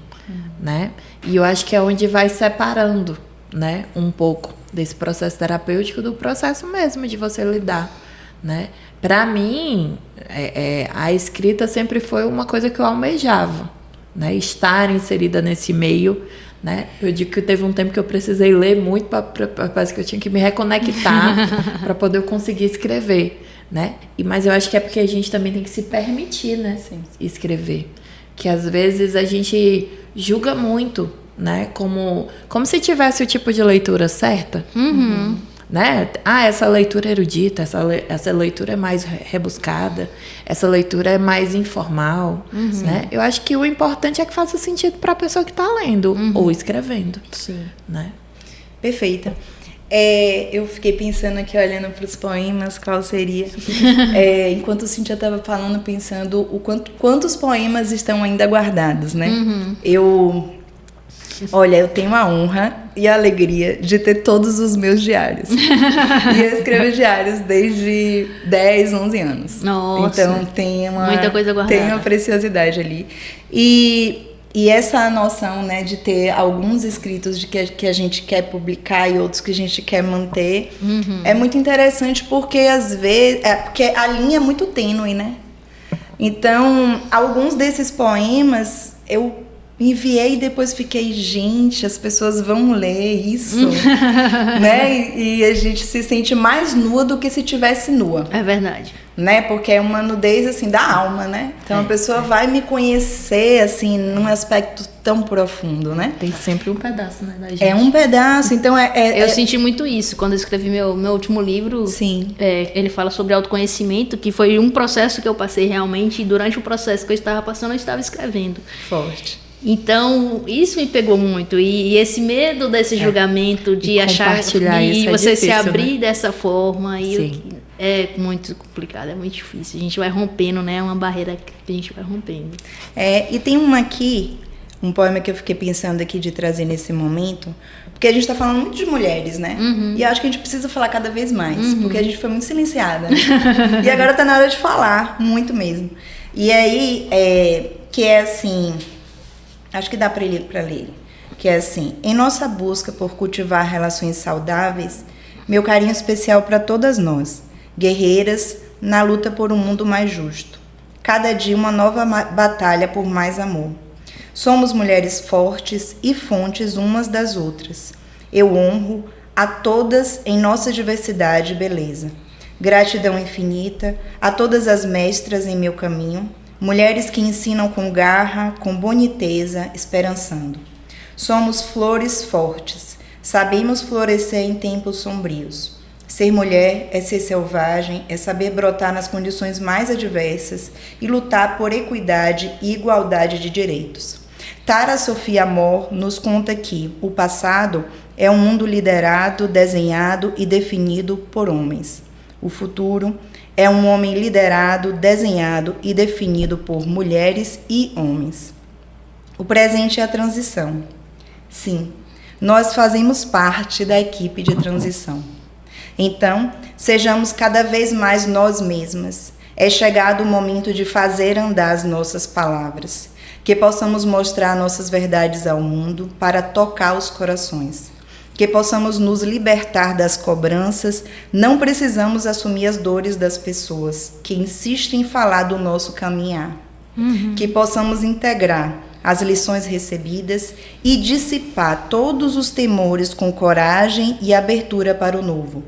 Speaker 3: né? E eu acho que é onde vai separando, né, um pouco desse processo terapêutico do processo mesmo de você lidar, né? Para mim, a escrita sempre foi uma coisa que eu almejava, né? Estar inserida nesse meio, né? Eu digo que teve um tempo que eu precisei ler muito, parece que eu tinha que me reconectar para poder conseguir escrever, né? Mas eu acho que é porque a gente também tem que se permitir, né? Sim. Escrever. Que às vezes a gente julga muito, né? Como se tivesse o tipo de leitura certa. Né? Essa leitura é erudita, essa leitura é mais rebuscada, essa leitura é mais informal, né? Eu acho que o importante é que faça sentido para a pessoa que está lendo ou escrevendo.
Speaker 1: Sim.
Speaker 3: Né?
Speaker 2: Perfeita. Eu fiquei pensando aqui, olhando para os poemas, qual seria. Enquanto o Cíntia estava falando, pensando quantos poemas estão ainda guardados, né? Olha, eu tenho a honra e a alegria de ter todos os meus diários. E eu escrevo diários desde 10, 11 anos.
Speaker 1: Nossa.
Speaker 2: Então tem
Speaker 1: muita coisa guardada.
Speaker 2: Tem uma preciosidade ali. E essa noção, né, de ter alguns escritos de que a gente quer publicar e outros que a gente quer manter, é muito interessante porque às vezes... porque a linha é muito tênue, né? Então, alguns desses poemas eu enviei e depois fiquei, gente, as pessoas vão ler isso, né? E a gente se sente mais nua do que se tivesse nua.
Speaker 1: É verdade.
Speaker 2: Né? Porque é uma nudez, assim, da alma, né? Então a pessoa vai me conhecer, assim, num aspecto tão profundo, né?
Speaker 3: Tem sempre um pedaço, né, da gente.
Speaker 2: É um pedaço, então
Speaker 1: Eu senti muito isso quando eu escrevi meu último livro.
Speaker 2: Sim.
Speaker 1: Ele fala sobre autoconhecimento, que foi um processo que eu passei realmente, e durante o processo que eu estava passando, eu estava escrevendo.
Speaker 2: Forte.
Speaker 1: Então, isso me pegou muito. E esse medo desse julgamento, de achar
Speaker 3: e
Speaker 1: você
Speaker 3: difícil,
Speaker 1: se abrir, né, dessa forma. É muito complicado, é muito difícil. A gente vai rompendo, né? É uma barreira que a gente vai rompendo.
Speaker 2: E tem um poema que eu fiquei pensando aqui de trazer nesse momento, porque a gente tá falando muito de mulheres, né? E eu acho que a gente precisa falar cada vez mais, porque a gente foi muito silenciada. Né? E agora tá na hora de falar, muito mesmo. E aí, que é assim... Acho que dá para ler. Que é assim: em nossa busca por cultivar relações saudáveis, meu carinho especial para todas nós, guerreiras na luta por um mundo mais justo. Cada dia uma nova batalha por mais amor. Somos mulheres fortes e fontes umas das outras. Eu honro a todas em nossa diversidade e beleza. Gratidão infinita a todas as mestras em meu caminho, mulheres que ensinam com garra, com boniteza, esperançando. Somos flores fortes, sabemos florescer em tempos sombrios. Ser mulher é ser selvagem, é saber brotar nas condições mais adversas e lutar por equidade e igualdade de direitos. Tara Sofia Amor nos conta que o passado é um mundo liderado, desenhado e definido por homens. O futuro é um homem liderado, desenhado e definido por mulheres e homens. O presente é a transição. Sim, nós fazemos parte da equipe de transição. Então, sejamos cada vez mais nós mesmas. É chegado o momento de fazer andar as nossas palavras, que possamos mostrar nossas verdades ao mundo para tocar os corações. Que possamos nos libertar das cobranças, não precisamos assumir as dores das pessoas que insistem em falar do nosso caminhar. Que possamos integrar as lições recebidas e dissipar todos os temores com coragem e abertura para o novo.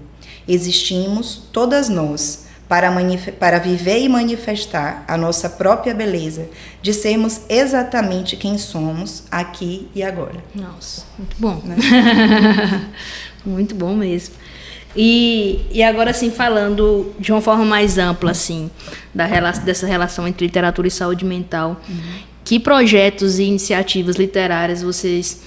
Speaker 2: Existimos, todas nós, para viver e manifestar a nossa própria beleza, de sermos exatamente quem somos, aqui e agora.
Speaker 1: Nossa, muito bom. Né? Muito bom mesmo. E agora, assim, falando de uma forma mais ampla, assim, dessa relação entre literatura e saúde mental, que projetos e iniciativas literárias vocês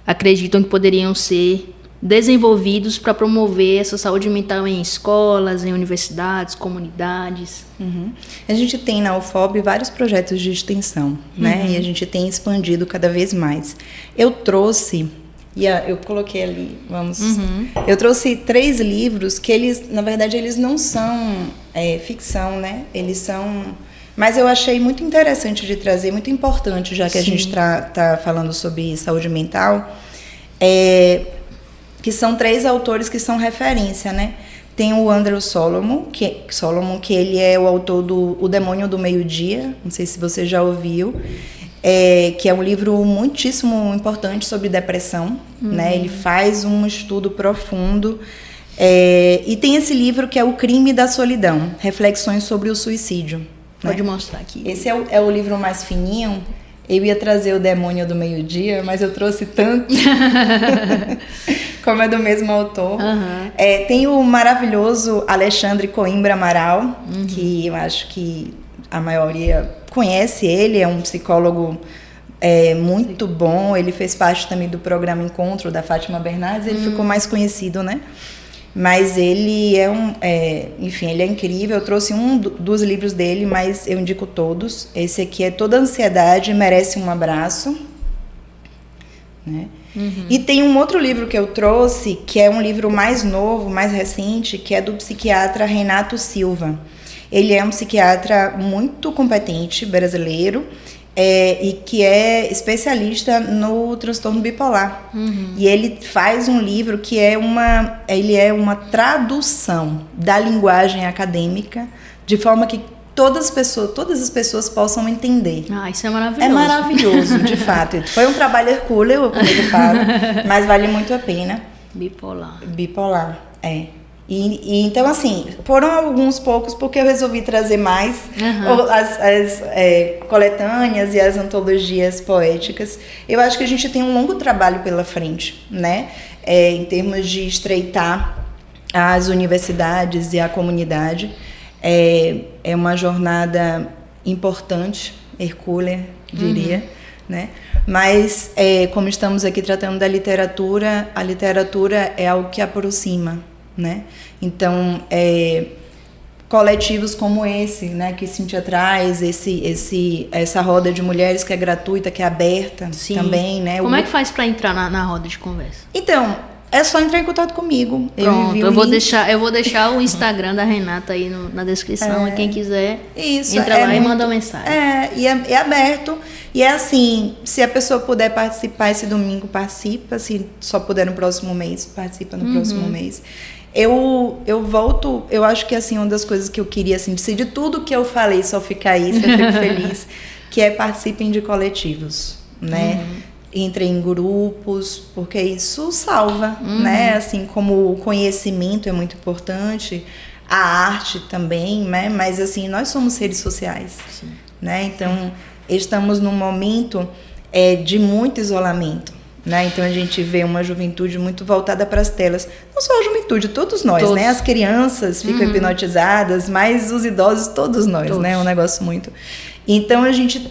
Speaker 1: acreditam que poderiam ser desenvolvidos para promover essa saúde mental em escolas, em universidades, comunidades?
Speaker 2: A gente tem na UFOB vários projetos de extensão, né? E a gente tem expandido cada vez mais. Eu trouxe, eu coloquei ali, eu trouxe 3 livros que eles, na verdade, eles não são ficção, né? Eles são... Mas eu achei muito interessante de trazer, muito importante, já que a gente tá falando sobre saúde mental, que são 3 autores que são referência, né? Tem o Andrew Solomon, que ele é o autor do O Demônio do Meio-Dia, não sei se você já ouviu, que é um livro muitíssimo importante sobre depressão, né? Ele faz um estudo profundo. E tem esse livro que é O Crime da Solidão, Reflexões sobre o Suicídio.
Speaker 1: Pode
Speaker 2: né?
Speaker 1: mostrar aqui.
Speaker 2: Esse é o livro mais fininho. Eu ia trazer O Demônio do Meio-Dia, mas eu trouxe tanto, como é do mesmo autor. Tem o maravilhoso Alexandre Coimbra Amaral, que eu acho que a maioria conhece ele, é um psicólogo muito bom. Ele fez parte também do programa Encontro, da Fátima Bernardes, ele ficou mais conhecido, né? Mas ele enfim, ele é incrível. Eu trouxe um dos livros dele, mas eu indico todos. Esse aqui é Toda Ansiedade Merece um Abraço, né? E tem um outro livro que eu trouxe, que é um livro mais novo, mais recente, que é do psiquiatra Renato Silva. Ele é um psiquiatra muito competente, brasileiro, e que é especialista no transtorno bipolar. E ele faz um livro que ele é uma tradução da linguagem acadêmica, de forma que todas as pessoas possam entender.
Speaker 1: Isso é maravilhoso.
Speaker 2: É maravilhoso, de fato. Foi um trabalho hercúleo, como ele fala, mas vale muito a pena. Bipolar, E então, assim, foram alguns poucos, porque eu resolvi trazer mais as coletâneas e as antologias poéticas. Eu acho que a gente tem um longo trabalho pela frente, né? Em termos de estreitar as universidades e a comunidade. É uma jornada importante, hercúlea, diria, né? Mas, como estamos aqui tratando da literatura, a literatura é algo que aproxima, né? Então, coletivos como esse, né, que Cíntia traz, essa roda de mulheres que é gratuita, que é aberta também, né?
Speaker 1: Como é que faz para entrar na roda de conversa?
Speaker 2: Então, é só entrar em contato comigo.
Speaker 1: Pronto, eu vou deixar o Instagram da Renata aí na descrição, e quem quiser entra lá e manda uma mensagem.
Speaker 2: E é aberto. E é assim, se a pessoa puder participar esse domingo, participa. Se só puder no próximo mês, participa no próximo mês. Eu volto, eu acho que assim, uma das coisas que eu queria, assim, de tudo que eu falei, só ficar isso, eu fico feliz, que participem de coletivos, né? Entrem em grupos, porque isso salva, né? Assim como o conhecimento é muito importante, a arte também, né? Mas assim, nós somos seres sociais, né? Então, estamos num momento de muito isolamento, né? Então a gente vê uma juventude muito voltada para as telas. Não só a juventude, todos nós, né? As crianças ficam hipnotizadas, mas os idosos, todos nós, né? É um negócio muito... Então a gente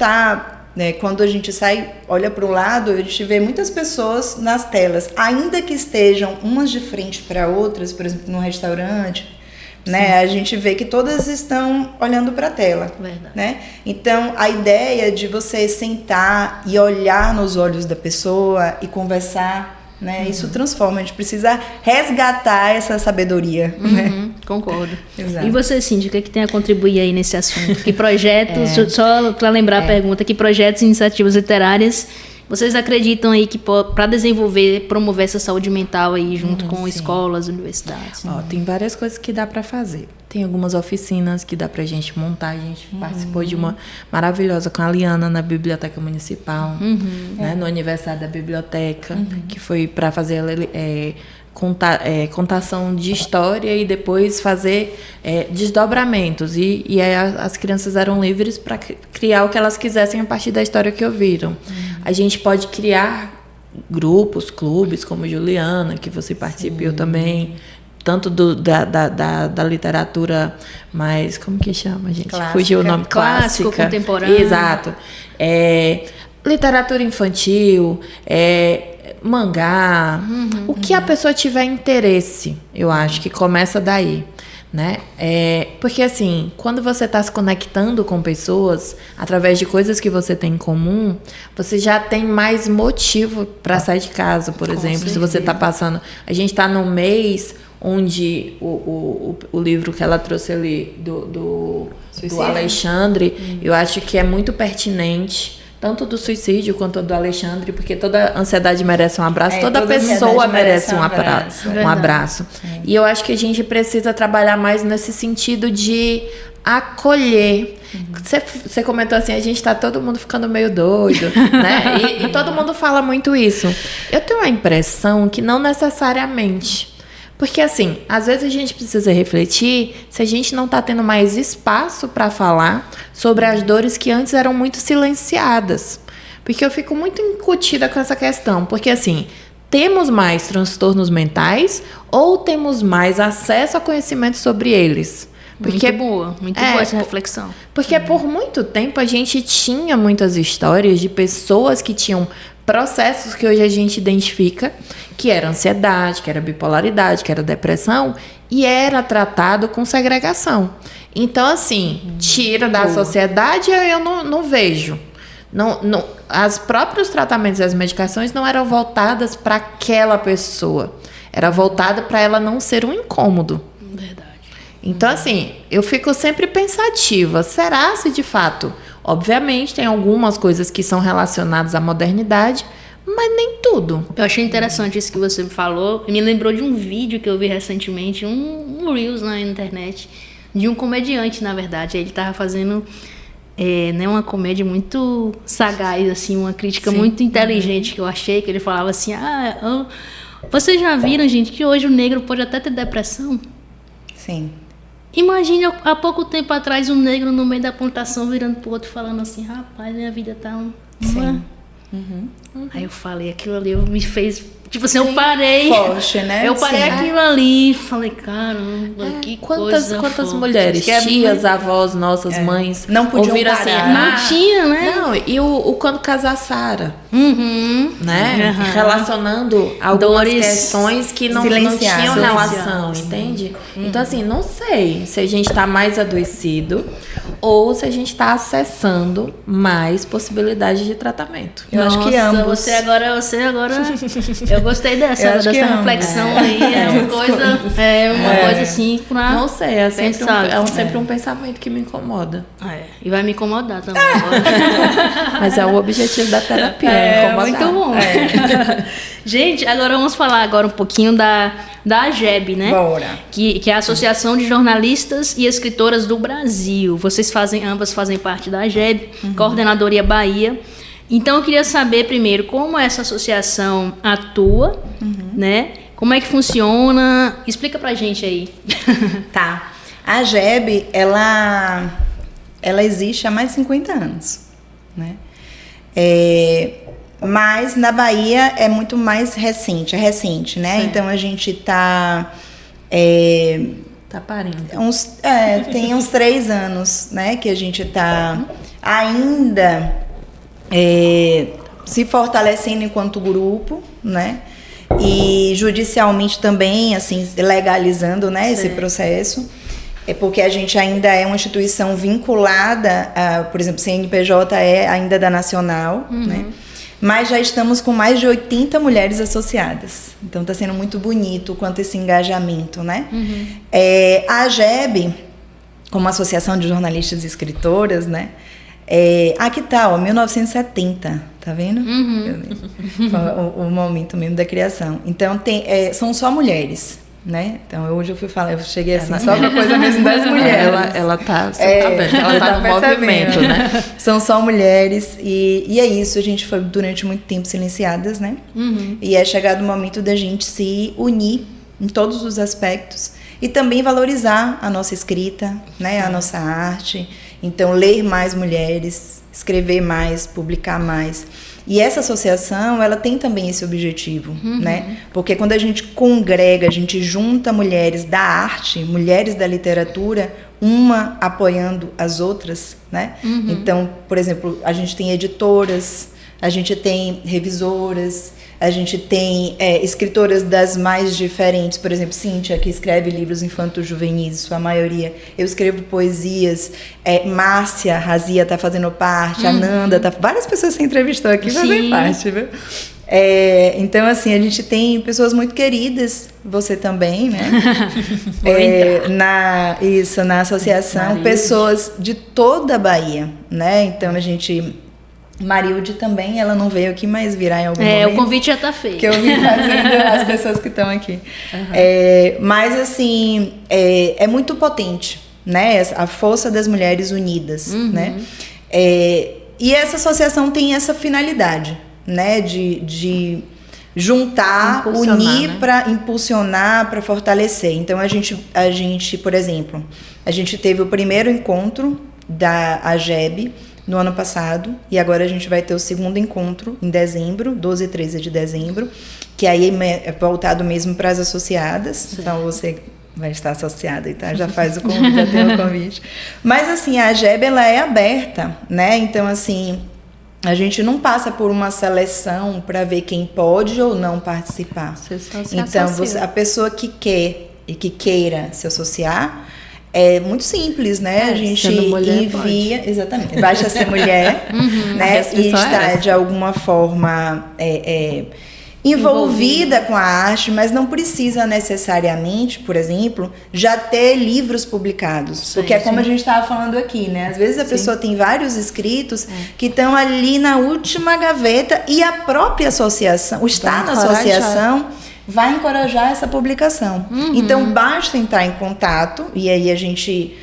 Speaker 2: quando a gente sai, olha para o lado, a gente vê muitas pessoas nas telas, ainda que estejam umas de frente para outras, por exemplo, num restaurante, né? A gente vê que todas estão olhando para a tela.
Speaker 1: Verdade.
Speaker 2: Né? Então, a ideia de você sentar e olhar nos olhos da pessoa e conversar, né? Isso transforma. A gente precisa resgatar essa sabedoria. Né?
Speaker 1: Concordo.
Speaker 2: Exato.
Speaker 1: E você, Cíntia, o que tem a contribuir aí nesse assunto? Que projetos, só para lembrar a pergunta, que projetos e iniciativas literárias vocês acreditam aí que para desenvolver, promover essa saúde mental aí junto com escolas, universidades?
Speaker 3: Tem várias coisas que dá para fazer. Tem algumas oficinas que dá pra gente montar. A gente participou de uma maravilhosa com a Liana na Biblioteca Municipal, né, no aniversário da biblioteca, que foi para fazer contação de história e depois fazer desdobramentos. E aí as crianças eram livres para criar o que elas quisessem a partir da história que ouviram. A gente pode criar grupos, clubes, como Juliana, que você participou também, tanto da literatura mais... Como que chama, gente?
Speaker 2: Clássica.
Speaker 3: Fugiu o nome.
Speaker 1: Clássico, contemporâneo.
Speaker 3: Exato. Literatura infantil, mangá, o que a pessoa tiver interesse, eu acho que começa daí, né? Porque assim, quando você está se conectando com pessoas através de coisas que você tem em comum, você já tem mais motivo para sair de casa, por exemplo.
Speaker 1: certeza.
Speaker 3: Se você está passando, a gente está num mês onde o livro que ela trouxe ali do Alexandre, eu acho que é muito pertinente, tanto do suicídio quanto do Alexandre, porque toda ansiedade merece um abraço, toda pessoa merece um abraço. E eu acho que a gente precisa trabalhar mais nesse sentido de acolher. Você comentou assim, a gente tá todo mundo ficando meio doido, né? E todo mundo fala muito isso. Eu tenho a impressão que não necessariamente. Porque assim, às vezes a gente precisa refletir se a gente não tá tendo mais espaço para falar sobre as dores que antes eram muito silenciadas. Porque eu fico muito incutida com essa questão. Porque assim, temos mais transtornos mentais ou temos mais acesso a conhecimento sobre eles?
Speaker 1: Porque muito boa essa reflexão.
Speaker 3: Porque por muito tempo a gente tinha muitas histórias de pessoas que tinham processos que hoje a gente identifica, que era ansiedade, que era bipolaridade, que era depressão, e era tratado com segregação. Então, assim, tira da sociedade, eu não vejo. Os próprios tratamentos e as medicações não eram voltadas para aquela pessoa. Era voltada para ela não ser um incômodo.
Speaker 1: Verdade.
Speaker 3: Então, assim, eu fico sempre pensativa. Será se de fato... Obviamente, tem algumas coisas que são relacionadas à modernidade, mas nem tudo.
Speaker 1: Eu achei interessante isso que você falou. Me lembrou de um vídeo que eu vi recentemente, um Reels na internet, de um comediante, na verdade. Ele estava fazendo uma comédia muito sagaz, assim, uma crítica muito inteligente que eu achei, que ele falava assim, vocês já viram, gente, que hoje o negro pode até ter depressão?
Speaker 2: Sim.
Speaker 1: Imagine há pouco tempo atrás um negro no meio da plantação virando pro outro falando assim, rapaz, minha vida tá
Speaker 2: Sim.
Speaker 1: Aí eu falei, aquilo ali me fez... Tipo assim, eu parei.
Speaker 2: Forte, né?
Speaker 1: Eu parei aquilo ali e falei, caramba, que
Speaker 3: quantas
Speaker 1: forte.
Speaker 3: mulheres, tias, avós, nossas mães,
Speaker 2: não podiam
Speaker 3: ouviram
Speaker 2: parar.
Speaker 3: assim,
Speaker 1: Não tinha, né?
Speaker 3: Não, e o quando casar Sara, né?
Speaker 1: Uhum.
Speaker 3: Relacionando algumas
Speaker 1: Dores
Speaker 3: questões que não tinham relação, entende? Então, assim, não sei se a gente tá mais adoecido ou se a gente tá acessando mais possibilades de tratamento.
Speaker 2: Eu acho que ambos.
Speaker 1: Você agora... Eu gostei dessa reflexão aí. É uma coisa assim pra
Speaker 3: não sei, é sempre,
Speaker 1: pensar.
Speaker 3: sempre um pensamento que me incomoda.
Speaker 1: E vai me incomodar também.
Speaker 3: Mas é o objetivo da terapia, incomodar.
Speaker 1: Muito bom. Gente, agora vamos falar um pouquinho da AGEB, né?
Speaker 2: Bora.
Speaker 1: Que é a Associação de Jornalistas e Escritoras do Brasil. Vocês ambas fazem parte da AGEB, Coordenadoria Bahia. Então, eu queria saber primeiro como essa associação atua, né? Como é que funciona? Explica pra gente aí.
Speaker 2: Tá. A AGEB, ela existe há mais de 50 anos, né? Mas na Bahia é muito mais recente, né?
Speaker 1: Certo.
Speaker 2: Então, a gente tá
Speaker 3: parindo.
Speaker 2: Tem uns 3 anos, né? Que a gente tá ainda... se fortalecendo enquanto grupo, né? E judicialmente também, assim, legalizando, né, esse processo. Porque a gente ainda é uma instituição vinculada, por exemplo, CNPJ é ainda da Nacional, né? Mas já estamos com mais de 80 mulheres associadas. Então está sendo muito bonito quanto esse engajamento, né? A AGEB, como Associação de Jornalistas e Escritoras, né? Aqui tá, 1970, tá vendo? O momento mesmo da criação. Então, são só mulheres, né? Então, hoje eu cheguei assim, só pra coisa mesmo das mulheres.
Speaker 3: Ela tá, você tá vendo, ela tá no movimento, né?
Speaker 2: São só mulheres e é isso, a gente foi durante muito tempo silenciadas, né? E é chegado o momento da gente se unir em todos os aspectos e também valorizar a nossa escrita, né? A nossa arte. Então, ler mais mulheres, escrever mais, publicar mais. E essa associação, ela tem também esse objetivo, né? Porque quando a gente congrega, a gente junta mulheres da arte, mulheres da literatura, uma apoiando as outras, né? Então, por exemplo, a gente tem editoras, a gente tem revisoras, A gente tem escritoras das mais diferentes, por exemplo, Cíntia, que escreve livros infanto-juvenis, sua maioria. Eu escrevo poesias. Márcia Razia está fazendo parte, a Nanda, várias pessoas que você entrevistou aqui fazem parte, viu? Então, assim, a gente tem pessoas muito queridas, você também, né? Na associação, pessoas de toda a Bahia, né? Então, a gente... Marilde também, ela não veio aqui, mas virá em algum momento.
Speaker 1: O convite já tá feito.
Speaker 2: Que eu vim fazendo as pessoas que estão aqui. Mas, assim, é muito potente, né? A força das mulheres unidas, né? E essa associação tem essa finalidade, né? De juntar, unir, né? Para impulsionar, para fortalecer. Então, a gente, por exemplo, a gente teve o primeiro encontro da AGEB no ano passado, e agora a gente vai ter o segundo encontro em dezembro, 12 e 13 de dezembro, que aí é voltado mesmo para as associadas. Sim. Então você vai estar associada, tá? Já faz o convite, já tem o convite. Mas assim, a AGEB, ela é aberta, né? Então assim, a gente não passa por uma seleção para ver quem pode ou não participar. Então, a pessoa que quer e que queira se associar, é muito simples, né? A gente envia... Pode. Exatamente. Basta ser mulher, né? E estar, de alguma forma, envolvida com a arte, mas não precisa necessariamente, por exemplo, já ter livros publicados. Sim, porque é como a gente estava falando aqui, né? Às vezes a pessoa tem vários escritos que estão ali na última gaveta e a própria associação, o estar na associação... vai encorajar essa publicação. Então, basta entrar em contato, e aí a gente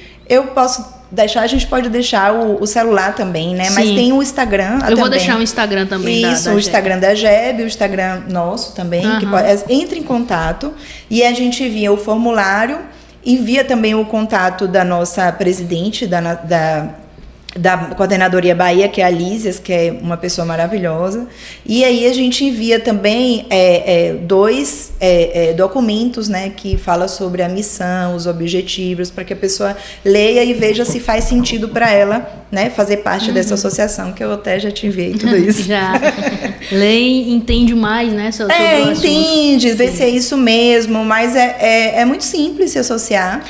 Speaker 2: pode deixar o celular também, né? Sim. Mas tem o Instagram também.
Speaker 1: Vou deixar o Instagram também.
Speaker 2: Isso, o Instagram da GEB, o Instagram nosso também, que entre em contato, e a gente envia o formulário, envia também o contato da nossa presidente, da Coordenadoria Bahia, que é a Lísias, que é uma pessoa maravilhosa. E aí a gente envia também 2 documentos, né, que fala sobre a missão, os objetivos, para que a pessoa leia e veja se faz sentido para ela, né, fazer parte dessa associação, que eu até já te enviei tudo isso.
Speaker 1: Já. Lê e entende mais, né? Sobre
Speaker 2: entende, vê se é isso mesmo, mas é muito simples se associar.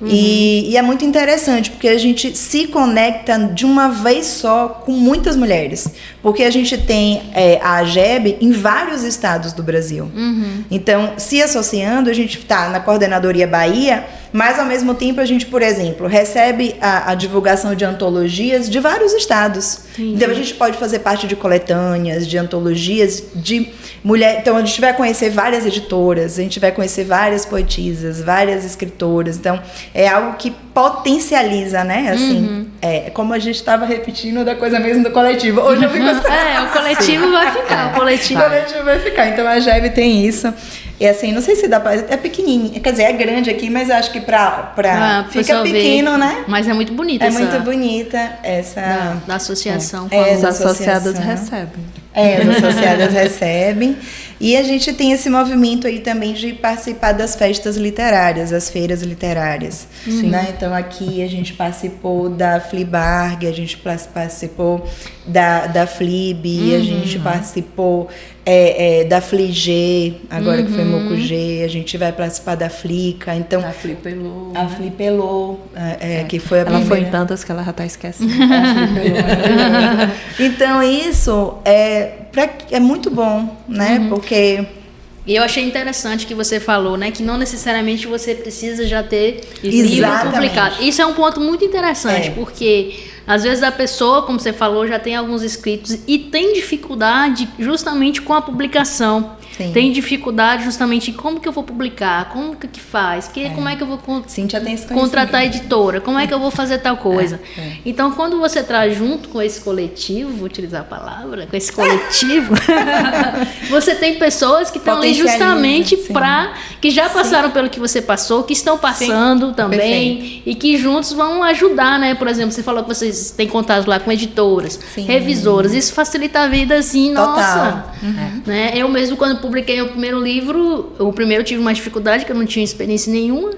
Speaker 2: E é muito interessante, porque a gente se conecta de uma vez só com muitas mulheres. Porque a gente tem a AGEB em vários estados do Brasil. Então, se associando, a gente está na Coordenadoria Bahia, mas ao mesmo tempo a gente, por exemplo, recebe a divulgação de antologias de vários estados. Entendi. Então a gente pode fazer parte de coletâneas, de antologias de mulher. Então a gente vai conhecer várias editoras, a gente vai conhecer várias poetisas, várias escritoras. Então é algo que potencializa, né? Assim, como a gente estava repetindo da coisa mesmo do coletivo. Hoje eu fico
Speaker 1: o coletivo vai ficar. O coletivo
Speaker 2: vai ficar. Então a GEB tem isso. E assim, não sei se dá pra... É pequenininho, quer dizer, é grande aqui, mas acho que fica pequeno, né?
Speaker 1: Mas é muito bonita
Speaker 2: muito bonita essa...
Speaker 1: Da associação.
Speaker 3: As associadas recebem.
Speaker 2: As associadas recebem. E a gente tem esse movimento aí também de participar das festas literárias, as feiras literárias. Né? Então aqui a gente participou da Flibarg, a gente participou da Flib, a gente participou da Fligê, agora que foi Mocugê, a gente vai participar da Flica, então...
Speaker 3: A Flipelô.
Speaker 2: A Flipelô, que foi a primeira.
Speaker 3: Ela foi em tantas que ela já está esquecendo.
Speaker 2: Então isso é muito bom, né? Porque...
Speaker 1: E eu achei interessante que você falou, né? Que não necessariamente você precisa já ter livro publicado. Isso é um ponto muito interessante, porque às vezes a pessoa, como você falou, já tem alguns escritos e tem dificuldade justamente com a publicação. Sim. Tem dificuldade justamente em como que eu vou publicar, como que faz, como é que eu vou contratar a editora, como é que eu vou fazer tal coisa. Então, quando você traz junto com esse coletivo, vou utilizar a palavra, com esse coletivo, você tem pessoas que estão ali justamente que já passaram pelo que você passou, que estão passando também, e que juntos vão ajudar, né? Por exemplo, você falou que vocês têm contato lá com editoras, revisoras, isso facilita a vida assim, nossa. Né? Eu mesmo, quando publiquei o primeiro livro, eu tive uma dificuldade, que eu não tinha experiência nenhuma,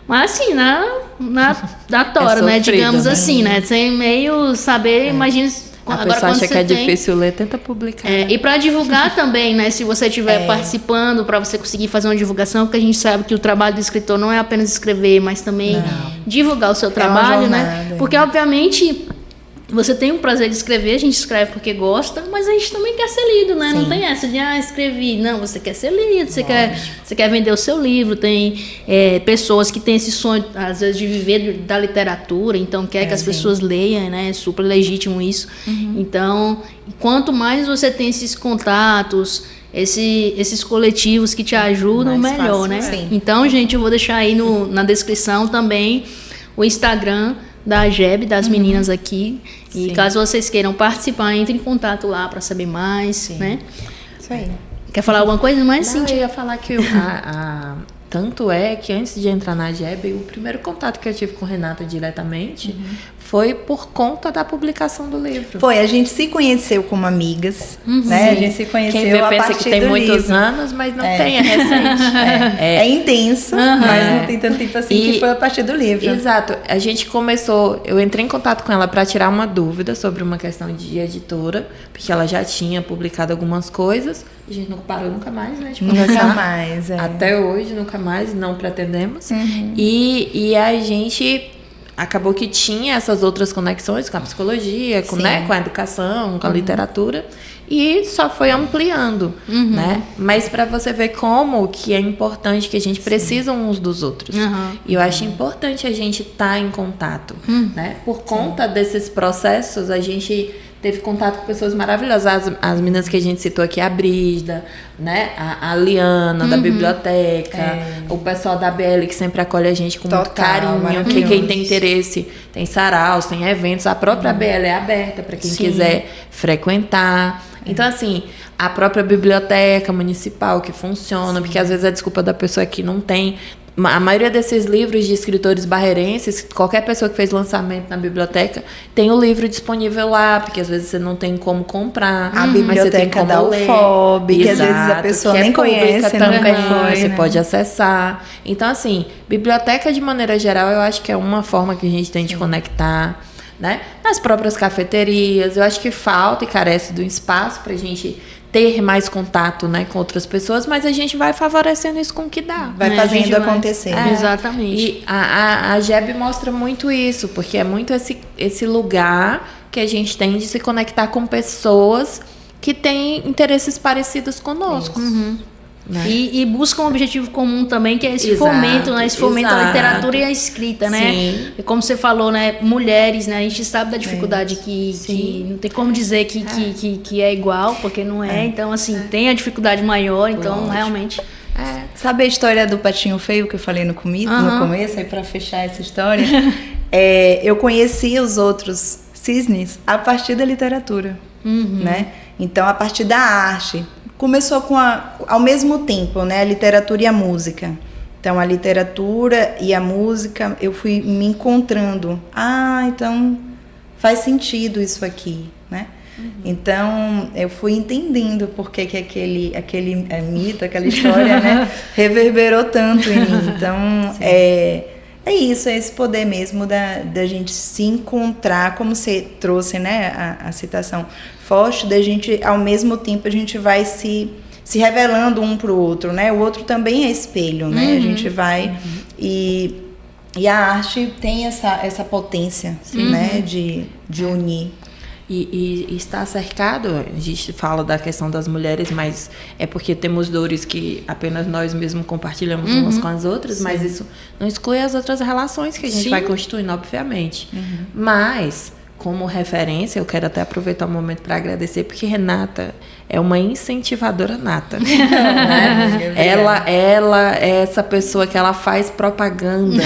Speaker 1: mas assim, na tora, né? Digamos assim, né? Sem meio saber, imagina
Speaker 3: A pessoa acha que é difícil ler, tenta publicar.
Speaker 1: E para divulgar também, né? Se você estiver participando, para você conseguir fazer uma divulgação, porque a gente sabe que o trabalho do escritor não é apenas escrever, mas também divulgar o seu trabalho, né? Porque, obviamente, você tem um prazer de escrever, a gente escreve porque gosta, mas a gente também quer ser lido, né? Sim. Não tem essa de, escrevi. Não, você quer ser lido, você quer vender o seu livro. Tem pessoas que têm esse sonho, às vezes, de viver da literatura, então quer que as pessoas leiam, né? É super legítimo isso. Então, quanto mais você tem esses contatos, esses coletivos que te ajudam, mais melhor, fácil, né? Sim. Então, gente, eu vou deixar aí na descrição também o Instagram da GEB, das meninas aqui. E caso vocês queiram participar, entre em contato lá para saber mais, né?
Speaker 2: Isso aí.
Speaker 1: Quer falar alguma coisa mais, Cíntia?
Speaker 3: Eu ia falar que tanto é que antes de entrar na GEB, o primeiro contato que eu tive com Renata diretamente foi por conta da publicação do livro.
Speaker 2: Foi, a gente se conheceu como amigas, né? A gente se conheceu
Speaker 3: Quem vê
Speaker 2: a
Speaker 3: pensa
Speaker 2: partir
Speaker 3: que tem
Speaker 2: do
Speaker 3: muitos
Speaker 2: livro.
Speaker 3: anos, mas não tem, é recente.
Speaker 2: É intenso, mas não tem tanto tempo assim, que foi a partir do livro.
Speaker 3: Exato. A gente começou, eu entrei em contato com ela para tirar uma dúvida sobre uma questão de editora, porque ela já tinha publicado algumas coisas. A gente não parou nunca mais, né?
Speaker 2: Nunca mais,
Speaker 3: Até hoje, nunca mais, não pretendemos. E a gente acabou que tinha essas outras conexões com a psicologia, com a educação, com a literatura, e só foi ampliando, né? Mas para você ver como que é importante, que a gente precisa uns dos outros. E eu acho importante a gente estar em contato, né? Por conta desses processos, a gente teve contato com pessoas maravilhosas. As meninas que a gente citou aqui, a Brígida, né? A Liana, da biblioteca, o pessoal da BL, que sempre acolhe a gente com muito carinho. Que quem tem interesse, tem saraus, tem eventos. A própria BL é aberta para quem quiser frequentar. Então, assim, a própria biblioteca municipal que funciona, porque às vezes a desculpa da pessoa é que não tem. A maioria desses livros de escritores barreirenses, qualquer pessoa que fez lançamento na biblioteca, tem o livro disponível lá, porque às vezes você não tem como comprar.
Speaker 2: A biblioteca da UFOB, que às vezes a pessoa nem conhece,
Speaker 3: também, você pode acessar. Então, assim, biblioteca de maneira geral, eu acho que é uma forma que a gente tem de conectar, né? Nas próprias cafeterias, eu acho que falta e carece do espaço pra gente ter mais contato, né, com outras pessoas, mas a gente vai favorecendo isso com o que dá.
Speaker 2: Vai fazendo acontecer.
Speaker 1: Exatamente.
Speaker 3: E a GEB mostra muito isso, porque é muito esse lugar que a gente tem de se conectar com pessoas que têm interesses parecidos conosco. Né?
Speaker 1: E busca um objetivo comum também, que é esse fomento, né? Esse fomento à literatura e à escrita, né? E como você falou, né? Mulheres, né? A gente sabe da dificuldade que não tem como dizer que é igual, porque não é. Então, assim, tem a dificuldade maior, então realmente...
Speaker 2: Sabe a história do patinho feio que eu falei no começo, aí para fechar essa história? Eu conheci os outros cisnes a partir da literatura, né? Então, a partir da arte. Começou ao mesmo tempo, né? A literatura e a música. Então, a literatura e a música, eu fui me encontrando. Então faz sentido isso aqui, né? Então, eu fui entendendo por que aquele mito, aquela história, né? Reverberou tanto em mim. Então, é isso, é esse poder mesmo da gente se encontrar, como você trouxe, né? A citação forte da gente, ao mesmo tempo, a gente vai se revelando um para o outro, né? O outro também é espelho, né? A gente vai e a arte tem essa potência, né? De unir.
Speaker 3: E está cercado, a gente fala da questão das mulheres, mas é porque temos dores que apenas nós mesmos compartilhamos umas com as outras, mas isso não exclui as outras relações que a gente vai constituindo, obviamente. Mas, como referência, eu quero até aproveitar o momento para agradecer, porque Renata é uma incentivadora nata. Né? Ela é essa pessoa que ela faz propaganda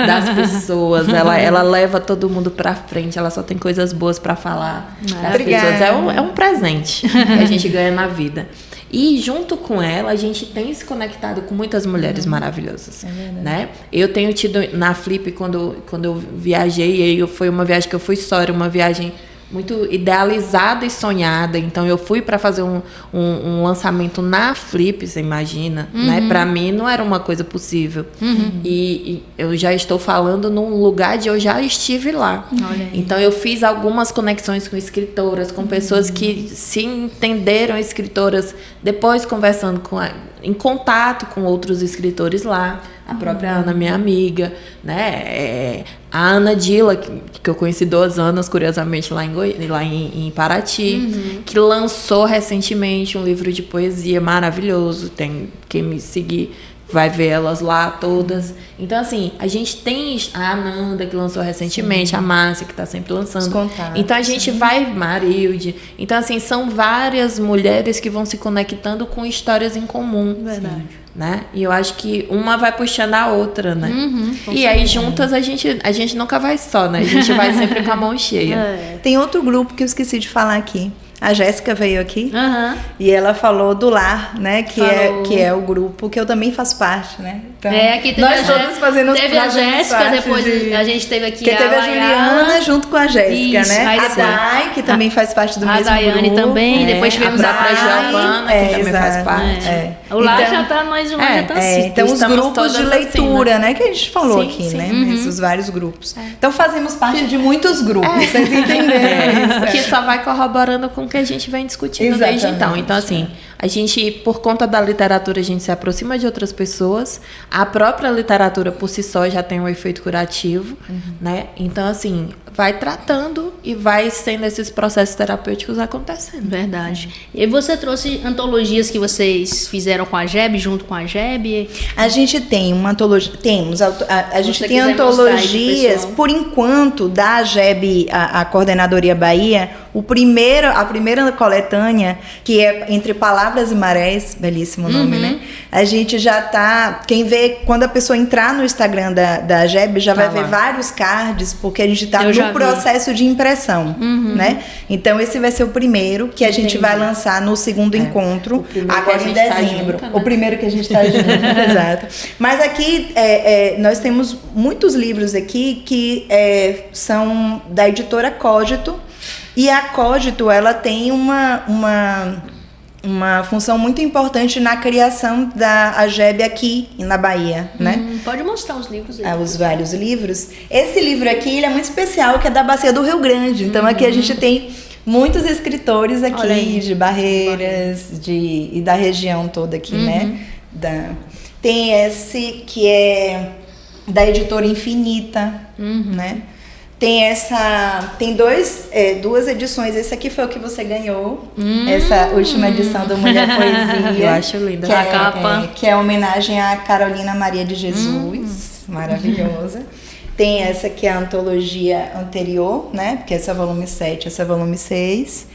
Speaker 3: das pessoas, ela leva todo mundo para frente, ela só tem coisas boas para falar das pessoas. É um presente que a gente ganha na vida. E junto com ela, a gente tem se conectado com muitas mulheres maravilhosas, né? Eu tenho tido na Flip, quando eu viajei, foi uma viagem que eu fui só, era uma viagem muito idealizada e sonhada. Então eu fui para fazer um lançamento na Flip, você imagina, né? Para mim não era uma coisa possível. E eu já estou falando num lugar de eu já estive lá. Então eu fiz algumas conexões com escritoras, com pessoas que se entenderam escritoras, depois conversando em contato com outros escritores lá. A própria Ana, minha amiga, né? A Ana Dila, que eu conheci 2 anos, curiosamente, lá em Paraty, que lançou recentemente um livro de poesia maravilhoso. Tem quem me seguir vai ver elas lá todas. Então, assim, a gente tem a Ananda, que lançou recentemente, a Márcia, que está sempre lançando. Então, a gente vai, Marilde. Então, assim, são várias mulheres que vão se conectando com histórias em comum.
Speaker 1: Verdade.
Speaker 3: Né? E eu acho que uma vai puxando a outra, né? E aí juntas a gente nunca vai só, né? A gente vai sempre com a mão cheia.
Speaker 2: Tem outro grupo que eu esqueci de falar aqui. A Jéssica veio aqui e ela falou do Lar, né? Que é o grupo que eu também faço parte, né? Então,
Speaker 1: aqui teve
Speaker 2: nós todos fazendo
Speaker 1: teve a Jéssica, depois a gente teve aqui
Speaker 2: teve a Juliana junto com a Jéssica,
Speaker 1: isso,
Speaker 2: né? A Dai, que também faz parte do mesmo grupo. A
Speaker 1: Daiane também, depois tivemos a
Speaker 3: própria Giovana, que também faz parte.
Speaker 1: O Lar já tá, nós já tá assim.
Speaker 2: Então os grupos de leitura,
Speaker 3: assim,
Speaker 2: né? Que a gente falou aqui, né? Esses vários grupos. Então fazemos parte de muitos grupos, vocês entenderam isso.
Speaker 3: Que só vai corroborando com o que a gente vem discutindo desde então. Então, assim, a gente, por conta da literatura, a gente se aproxima de outras pessoas. A própria literatura, por si só, já tem um efeito curativo, né? Então, assim, vai tratando e vai sendo esses processos terapêuticos acontecendo.
Speaker 1: Verdade. E você trouxe antologias que vocês fizeram com a GEB, junto com a GEB?
Speaker 2: A gente tem uma antologia, a gente tem antologias, por enquanto, da GEB, a Coordenadoria Bahia, a primeira coletânea, que é Entre Palavras e Marés, belíssimo nome, né? A gente já tá, quem vê, quando a pessoa entrar no Instagram da GEB, já vai ver vários cards, porque a gente tá no processo de impressão, né? Então esse vai ser o primeiro que a gente vai lançar no segundo encontro, agora em dezembro.
Speaker 3: Tá junto, né?
Speaker 2: O primeiro que a gente tá junto, exato. Mas aqui nós temos muitos livros aqui que são da editora Cogito, e a Cogito, ela tem uma função muito importante na criação da AGEB aqui na Bahia, né?
Speaker 1: Pode mostrar os livros aí.
Speaker 2: Os vários livros. Esse livro aqui, ele é muito especial, que é da Bacia do Rio Grande. Então, aqui a gente tem muitos escritores aqui, de Barreiras, e da região toda aqui, né? Tem esse que é da editora Infinita, né? Tem duas edições. Esse aqui foi o que você ganhou. Essa última edição do Mulher Poesia.
Speaker 3: Eu acho linda
Speaker 2: a
Speaker 1: capa.
Speaker 2: Que é homenagem a Carolina Maria de Jesus. Maravilhosa. Tem essa que é a antologia anterior, né? Porque essa é volume 7, essa é volume 6.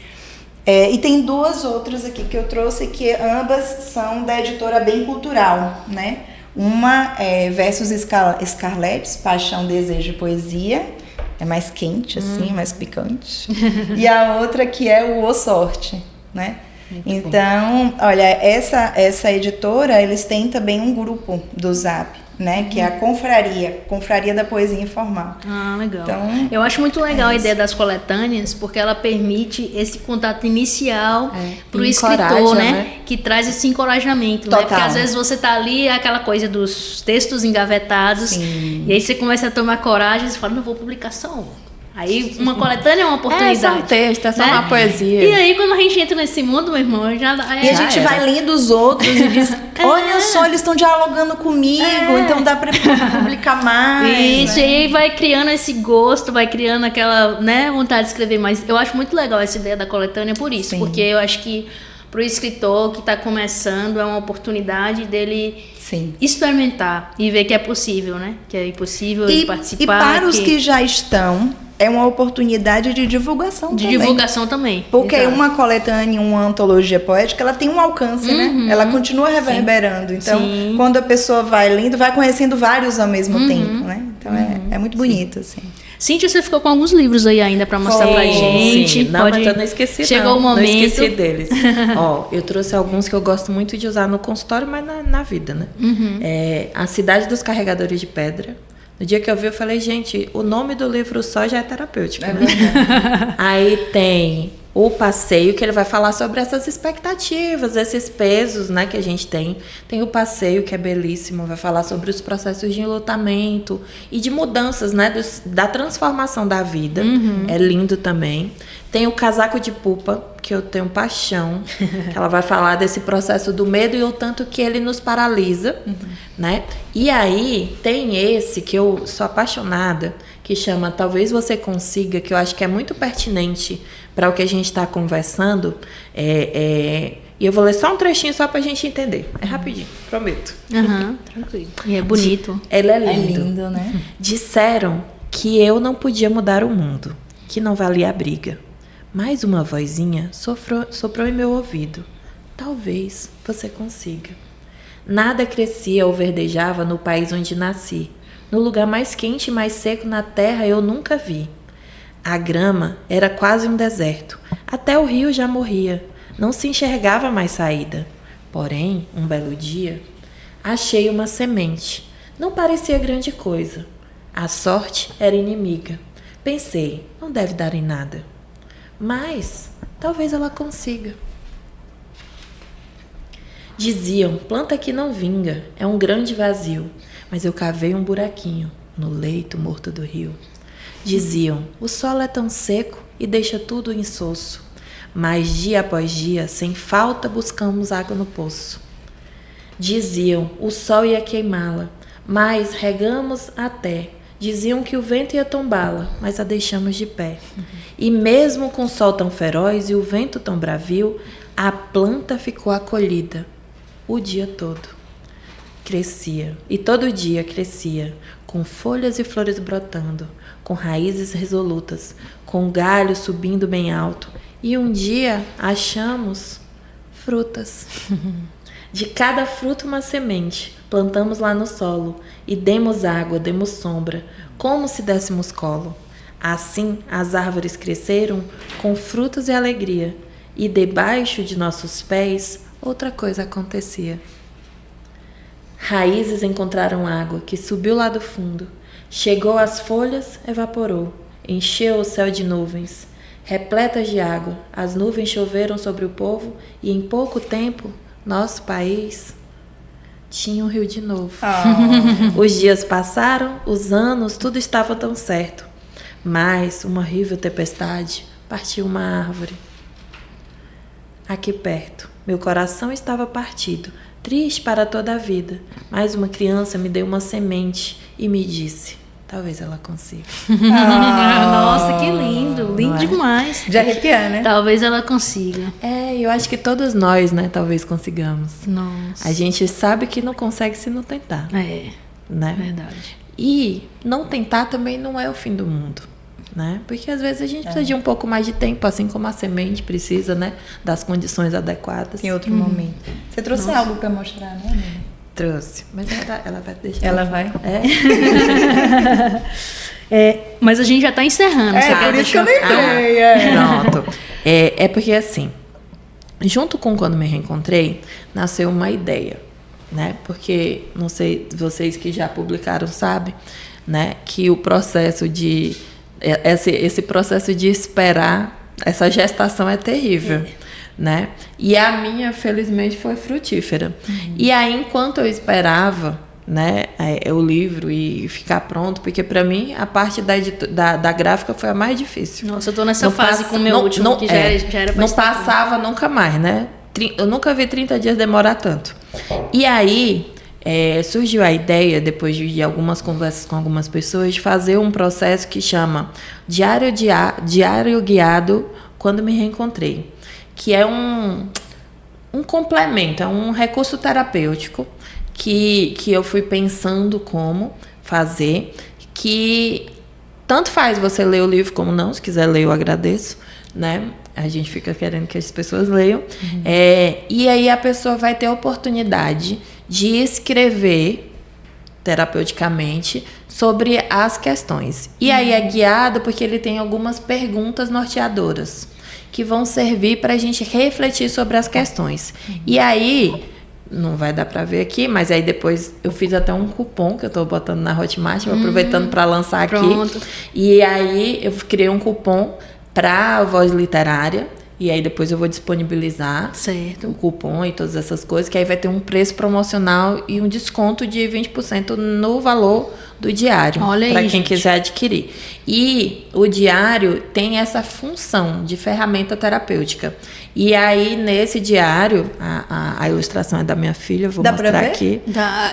Speaker 2: E tem 2 outras aqui que eu trouxe, que ambas são da editora Bem Cultural, né? Uma é Versos Scarletes, Paixão, Desejo e Poesia. É mais quente, assim, mais picante. E a outra que é o O Sorte, né? Então, olha, essa editora, eles têm também um grupo do Zap, né? Que é a Confraria da Poesia Informal.
Speaker 1: Legal.
Speaker 2: Então,
Speaker 1: eu acho muito legal a ideia das coletâneas, porque ela permite esse contato inicial pro escritor, né? Que traz esse encorajamento, né? Porque às vezes você tá ali, aquela coisa dos textos engavetados, e aí você começa a tomar coragem e fala, não, vou publicação. Aí uma coletânea é uma oportunidade.
Speaker 3: É só um texto, é só uma poesia.
Speaker 1: E aí quando a gente entra nesse mundo, meu irmão, a
Speaker 2: gente vai lendo os outros e diz, olha só, eles estão dialogando comigo, então dá pra publicar mais.
Speaker 1: Isso, né? E aí vai criando esse gosto, vai criando aquela, né, vontade de escrever mais. Eu acho muito legal essa ideia da coletânea por isso, porque eu acho que pro escritor que está começando é uma oportunidade dele experimentar e ver que é possível, né? Que é possível participar.
Speaker 2: E para os que já estão, é uma oportunidade de divulgação também.
Speaker 1: De divulgação também.
Speaker 2: Porque uma coletânea, uma antologia poética, ela tem um alcance, né? Ela continua reverberando. Então, quando a pessoa vai lendo, vai conhecendo vários ao mesmo tempo, né? Então, é muito bonito, assim.
Speaker 1: Cíntia, você ficou com alguns livros aí ainda para mostrar pra gente.
Speaker 3: Não, mas eu não esqueci.
Speaker 1: Chegou o momento.
Speaker 3: Não esqueci deles. Eu trouxe alguns que eu gosto muito de usar no consultório, mas na vida, né? A Cidade dos Carregadores de Pedra, No dia que eu vi, eu falei, gente, o nome do livro só já é terapêutico,
Speaker 2: É
Speaker 3: né?
Speaker 2: verdade.
Speaker 3: Aí tem o passeio, que ele vai falar sobre essas expectativas, esses pesos, né, que a gente tem. Tem o passeio, que é belíssimo, vai falar sobre os processos de enlutamento e de mudanças, né, da transformação da vida. É lindo também. Tem o casaco de pupa, que eu tenho paixão, que ela vai falar desse processo do medo e o tanto que ele nos paralisa, né? E aí tem esse que eu sou apaixonada, que chama Talvez Você Consiga, que eu acho que é muito pertinente para o que a gente está conversando. E eu vou ler só um trechinho só para a gente entender. É rapidinho, prometo.
Speaker 1: Tranquilo. E é bonito.
Speaker 3: Ele é
Speaker 2: É
Speaker 3: lindo.
Speaker 2: lindo, né?
Speaker 3: Disseram que eu não podia mudar o mundo, que não valia a briga. Mais uma vozinha soprou em meu ouvido. Talvez você consiga. Nada crescia ou verdejava no país onde nasci. No lugar mais quente e mais seco na terra eu nunca vi. A grama era quase um deserto. Até o rio já morria. Não se enxergava mais saída. Porém, um belo dia, achei uma semente. Não parecia grande coisa. A sorte era inimiga. Pensei, não deve dar em nada. Mas talvez ela consiga. Diziam, planta que não vinga, é um grande vazio. Mas eu cavei um buraquinho no leito morto do rio. Diziam, o solo é tão seco e deixa tudo insosso. Mas dia após dia, sem falta, buscamos água no poço. Diziam, o sol ia queimá-la, mas regamos até. Diziam que o vento ia tombá-la, mas a deixamos de pé. E mesmo com o sol tão feroz e o vento tão bravio, a planta ficou acolhida o dia todo. Crescia, e todo dia crescia, com folhas e flores brotando, com raízes resolutas, com galhos subindo bem alto. E um dia achamos frutas. De cada fruto uma semente, plantamos lá no solo e demos água, demos sombra, como se dessemos colo. Assim as árvores cresceram com frutos e alegria, e debaixo de nossos pés outra coisa acontecia. Raízes encontraram água que subiu lá do fundo, chegou às folhas, evaporou, encheu o céu de nuvens. Repletas de água, as nuvens choveram sobre o povo e em pouco tempo nosso país tinha um rio de novo. Os dias passaram, os anos, tudo estava tão certo. Mas uma horrível tempestade partiu uma árvore. Aqui perto, meu coração estava partido, triste para toda a vida. Mas uma criança me deu uma semente e me disse, talvez ela consiga.
Speaker 1: Nossa, que lindo. Lindo demais.
Speaker 2: De arrepiar, né?
Speaker 1: Talvez ela consiga.
Speaker 3: Eu acho que todos nós, né, talvez consigamos.
Speaker 1: Nossa.
Speaker 3: A gente sabe que não consegue se não tentar, né?
Speaker 1: Verdade.
Speaker 3: E não tentar também não é o fim do mundo, né? Porque às vezes a gente precisa de um pouco mais de tempo, assim como a semente precisa, né, das condições adequadas.
Speaker 2: Em outro momento. Você trouxe algo pra mostrar, né, amiga?
Speaker 3: Trouxe, mas ela vai deixar.
Speaker 2: Ela vai?
Speaker 1: Mas a gente já tá encerrando. Você quer
Speaker 2: por isso que eu
Speaker 1: deixar...
Speaker 2: lembrei.
Speaker 3: Pronto. É porque assim, junto com quando me reencontrei, nasceu uma ideia, né? Porque, não sei, vocês que já publicaram sabem, né? Que o processo de... Esse processo de esperar, essa gestação é terrível. Né? E a minha, felizmente, foi frutífera. E aí, enquanto eu esperava, né, o livro e ficar pronto, porque para mim a parte da gráfica foi a mais difícil.
Speaker 1: Nossa, eu tô nessa fase com o meu último, que já era
Speaker 3: não passava nunca mais, né? Eu nunca vi 30 dias demorar tanto. E aí surgiu a ideia, depois de algumas conversas com algumas pessoas, de fazer um processo que chama Diário Guiado Quando Me Reencontrei, que é um complemento, é um recurso terapêutico que eu fui pensando como fazer, que tanto faz você ler o livro como não, se quiser ler eu agradeço, né? A gente fica querendo que as pessoas leiam. E aí a pessoa vai ter a oportunidade de escrever terapeuticamente sobre as questões. E aí é guiado porque ele tem algumas perguntas norteadoras que vão servir para a gente refletir sobre as questões. E aí, não vai dar para ver aqui, mas aí depois eu fiz até um cupom que eu tô botando na Hotmart, aproveitando para lançar
Speaker 1: pronto.
Speaker 3: aqui. E aí eu criei um cupom para a Voz Literária. E aí depois eu vou disponibilizar o cupom e todas essas coisas, que aí vai ter um preço promocional e um desconto de 20% no valor do diário, para quem quiser adquirir. E o diário tem essa função de ferramenta terapêutica. E aí, nesse diário, a ilustração é da minha filha, eu vou mostrar aqui.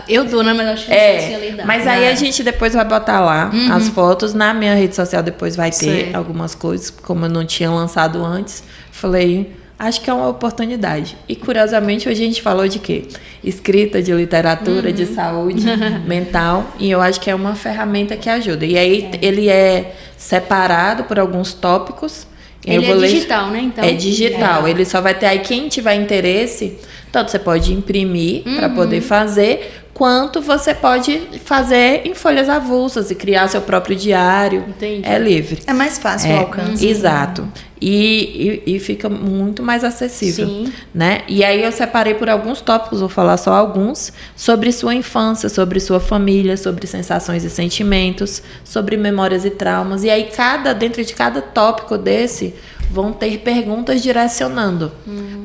Speaker 1: Eu dou, né? Mas acho que não sei
Speaker 3: mas aí a gente depois vai botar lá as fotos. Na minha rede social depois vai ter algumas coisas, como eu não tinha lançado antes. Falei, acho que é uma oportunidade. E, curiosamente, hoje a gente falou de quê? Escrita, de literatura, de saúde mental. E eu acho que é uma ferramenta que ajuda. E aí, ele é separado por alguns tópicos.
Speaker 1: Ele é digital, né? Então,
Speaker 3: é digital. Ele só vai ter aí, quem tiver interesse, tanto você pode imprimir para poder fazer, quanto você pode fazer em folhas avulsas e criar seu próprio diário.
Speaker 1: Entendi.
Speaker 3: É livre.
Speaker 2: É mais fácil o alcance.
Speaker 3: Exato. E fica muito mais acessível, né? E aí eu separei por alguns tópicos, vou falar só alguns, sobre sua infância, sobre sua família, sobre sensações e sentimentos, sobre memórias e traumas. E aí dentro de cada tópico desse vão ter perguntas direcionando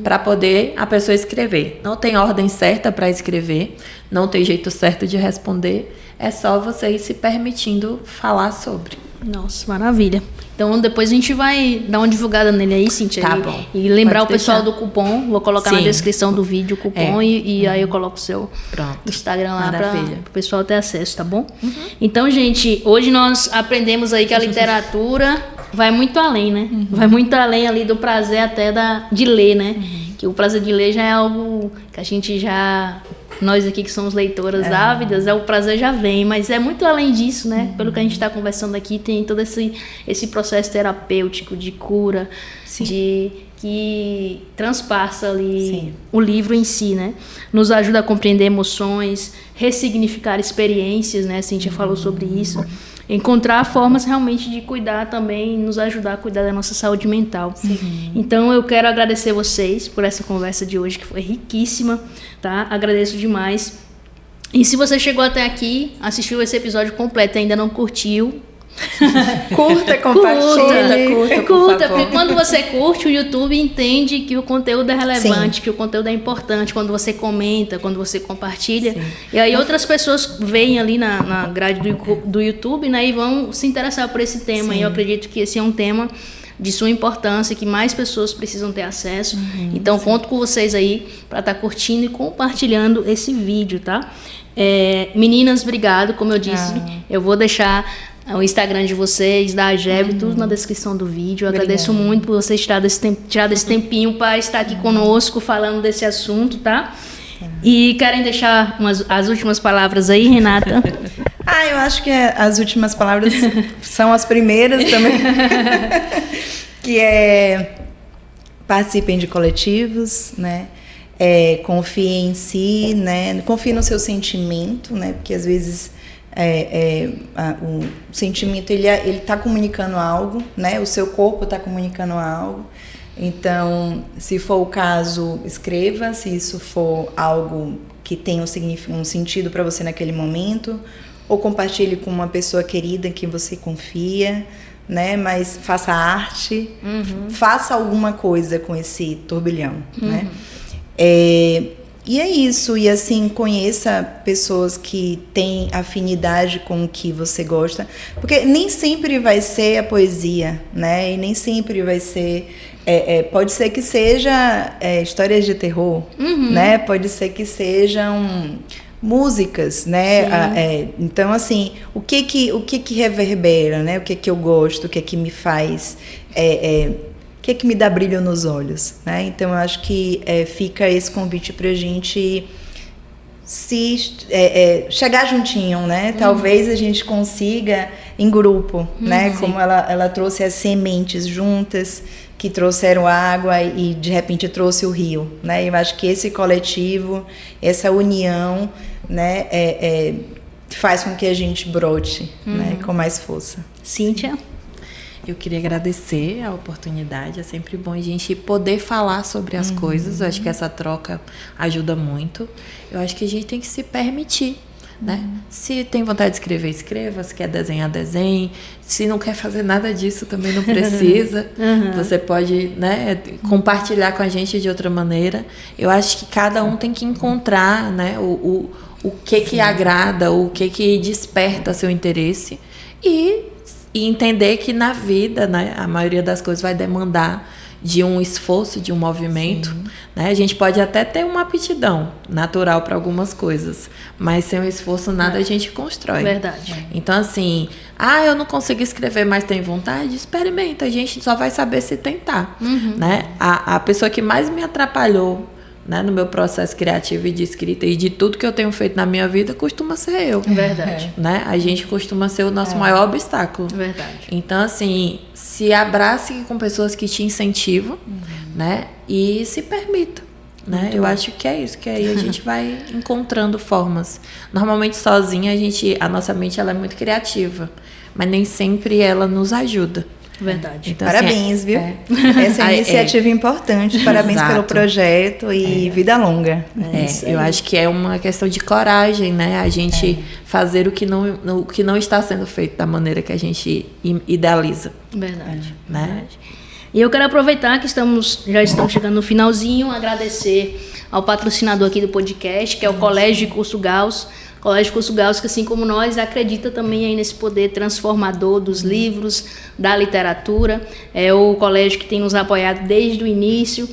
Speaker 3: para poder a pessoa escrever. Não tem ordem certa para escrever, não tem jeito certo de responder, é só você ir se permitindo falar sobre.
Speaker 1: Nossa, maravilha. Então depois a gente vai dar uma divulgada nele aí, Cíntia.
Speaker 3: Tá bom.
Speaker 1: E lembrar o pessoal do cupom. Vou colocar na descrição do vídeo o cupom e aí eu coloco o seu Instagram lá para o pessoal ter acesso, tá bom? Então, gente, hoje nós aprendemos aí que a literatura vai muito além, né? Vai muito além ali do prazer até de ler, né? Que o prazer de ler já é algo que a gente já... Nós aqui que somos leitoras ávidas, o prazer já vem, mas é muito além disso, né? Pelo que a gente está conversando aqui, tem todo esse processo terapêutico de cura, que transpassa ali o livro em si, né? Nos ajuda a compreender emoções, ressignificar experiências, né? A Cíntia falou sobre isso. Encontrar formas realmente de cuidar também, nos ajudar a cuidar da nossa saúde mental. Então eu quero agradecer vocês por essa conversa de hoje, que foi riquíssima, tá? Agradeço demais. E se você chegou até aqui, assistiu esse episódio completo e ainda não curtiu,
Speaker 2: curta, compartilha.
Speaker 1: Curta, porque quando você curte, o YouTube entende que o conteúdo é relevante, que o conteúdo é importante, quando você comenta, quando você compartilha. E aí outras pessoas veem ali na grade do YouTube, né, e vão se interessar por esse tema. E eu acredito que esse é um tema de sua importância, que mais pessoas precisam ter acesso. Então, conto com vocês aí para estar curtindo e compartilhando esse vídeo, tá? Meninas, obrigado. Como eu disse, eu vou deixar o Instagram de vocês, da AGEB, tudo na descrição do vídeo. Eu agradeço muito por vocês tirado esse tempinho para estar aqui conosco falando desse assunto, tá? E querem deixar as últimas palavras aí, Renata?
Speaker 2: Eu acho que as últimas palavras são as primeiras também. Que participem de coletivos, né? Confiem em si, né? Confie no seu sentimento, né? Porque às vezes o sentimento ele está comunicando algo, né? O seu corpo está comunicando algo. Então, se for o caso, escreva. Se isso for algo que tem um sentido para você naquele momento, ou compartilhe com uma pessoa querida em que você confia, né? Mas faça arte, faça alguma coisa com esse turbilhão, né? E é isso, e assim, conheça pessoas que têm afinidade com o que você gosta, porque nem sempre vai ser a poesia, né? E nem sempre vai ser, pode ser que seja histórias de terror, né? Pode ser que sejam músicas, né? Então, assim, o que reverbera, né? O que eu gosto, o que me faz... o que me dá brilho nos olhos, né? Então, eu acho que fica esse convite pra gente chegar juntinho, né? Talvez a gente consiga em grupo, né? Como ela trouxe as sementes juntas, que trouxeram água e, de repente, trouxe o rio, né? Eu acho que esse coletivo, essa união, né? Faz com que a gente brote, né? Com mais força.
Speaker 1: Cíntia?
Speaker 3: Eu queria agradecer a oportunidade. É sempre bom a gente poder falar sobre as coisas. Eu acho que essa troca ajuda muito. Eu acho que a gente tem que se permitir, né? Se tem vontade de escrever, escreva. Se quer desenhar, desenhe. Se não quer fazer nada disso, também não precisa. Você pode, né, compartilhar com a gente de outra maneira. Eu acho que cada um tem que encontrar, né, o que agrada, o que desperta seu interesse. E entender que na vida, né, a maioria das coisas vai demandar de um esforço, de um movimento, né? A gente pode até ter uma aptidão natural para algumas coisas, mas sem um esforço nada a gente constrói.
Speaker 1: Verdade.
Speaker 3: Então, assim, eu não consigo escrever, mas tenho vontade, experimenta, a gente só vai saber se tentar, né? A pessoa que mais me atrapalhou, né, no meu processo criativo e de escrita e de tudo que eu tenho feito na minha vida, costuma ser eu.
Speaker 1: Verdade.
Speaker 3: Né? A gente costuma ser o nosso maior obstáculo.
Speaker 1: Verdade.
Speaker 3: Então, assim, se abrace com pessoas que te incentivam, né? E se permita. Né? Eu acho que é isso, que aí a gente vai encontrando formas. Normalmente sozinha a nossa mente ela é muito criativa, mas nem sempre ela nos ajuda.
Speaker 1: Verdade.
Speaker 3: Então,
Speaker 2: Parabéns,
Speaker 3: assim,
Speaker 2: viu? Essa é iniciativa importante. Parabéns
Speaker 3: Exato.
Speaker 2: pelo projeto e vida longa.
Speaker 3: Eu acho que é uma questão de coragem, né? A gente fazer o que não está sendo feito da maneira que a gente idealiza.
Speaker 1: Verdade.
Speaker 3: Né?
Speaker 1: Verdade. E eu quero aproveitar que já estamos chegando no finalzinho, agradecer ao patrocinador aqui do podcast, que é o Colégio Curso Gauss. Colégio Curso Gauss, que assim como nós, acredita também aí nesse poder transformador dos livros, da literatura. É o colégio que tem nos apoiado desde o início.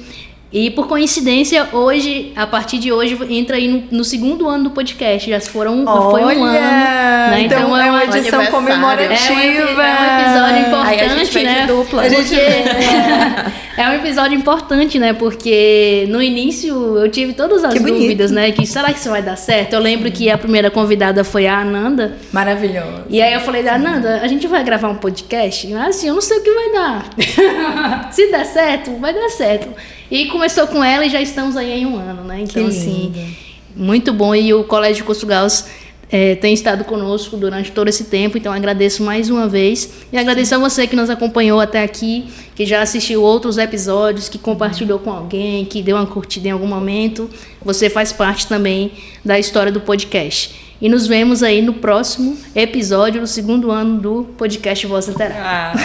Speaker 1: E, por coincidência, hoje, a partir de hoje, entra aí no segundo ano do podcast. Já foi um ano. Né?
Speaker 2: Então é uma edição comemorativa.
Speaker 1: É um episódio importante,
Speaker 3: aí a gente fez
Speaker 1: né?
Speaker 3: de dupla.
Speaker 1: É um episódio importante, né? Porque no início eu tive todas as dúvidas, né? Que será que isso vai dar certo? Eu lembro que a primeira convidada foi a Ananda.
Speaker 2: Maravilhosa.
Speaker 1: E aí eu falei, Ananda, a gente vai gravar um podcast? Mas assim, eu não sei o que vai dar. Se der certo, vai dar certo. E começou com ela e já estamos aí em um ano, né? Então, assim, muito bom. E o Colégio Curso Gauss tem estado conosco durante todo esse tempo, então agradeço mais uma vez. E agradeço a você que nos acompanhou até aqui, que já assistiu outros episódios, que compartilhou com alguém, que deu uma curtida em algum momento. Você faz parte também da história do podcast. E nos vemos aí no próximo episódio do segundo ano do podcast Voz Literária.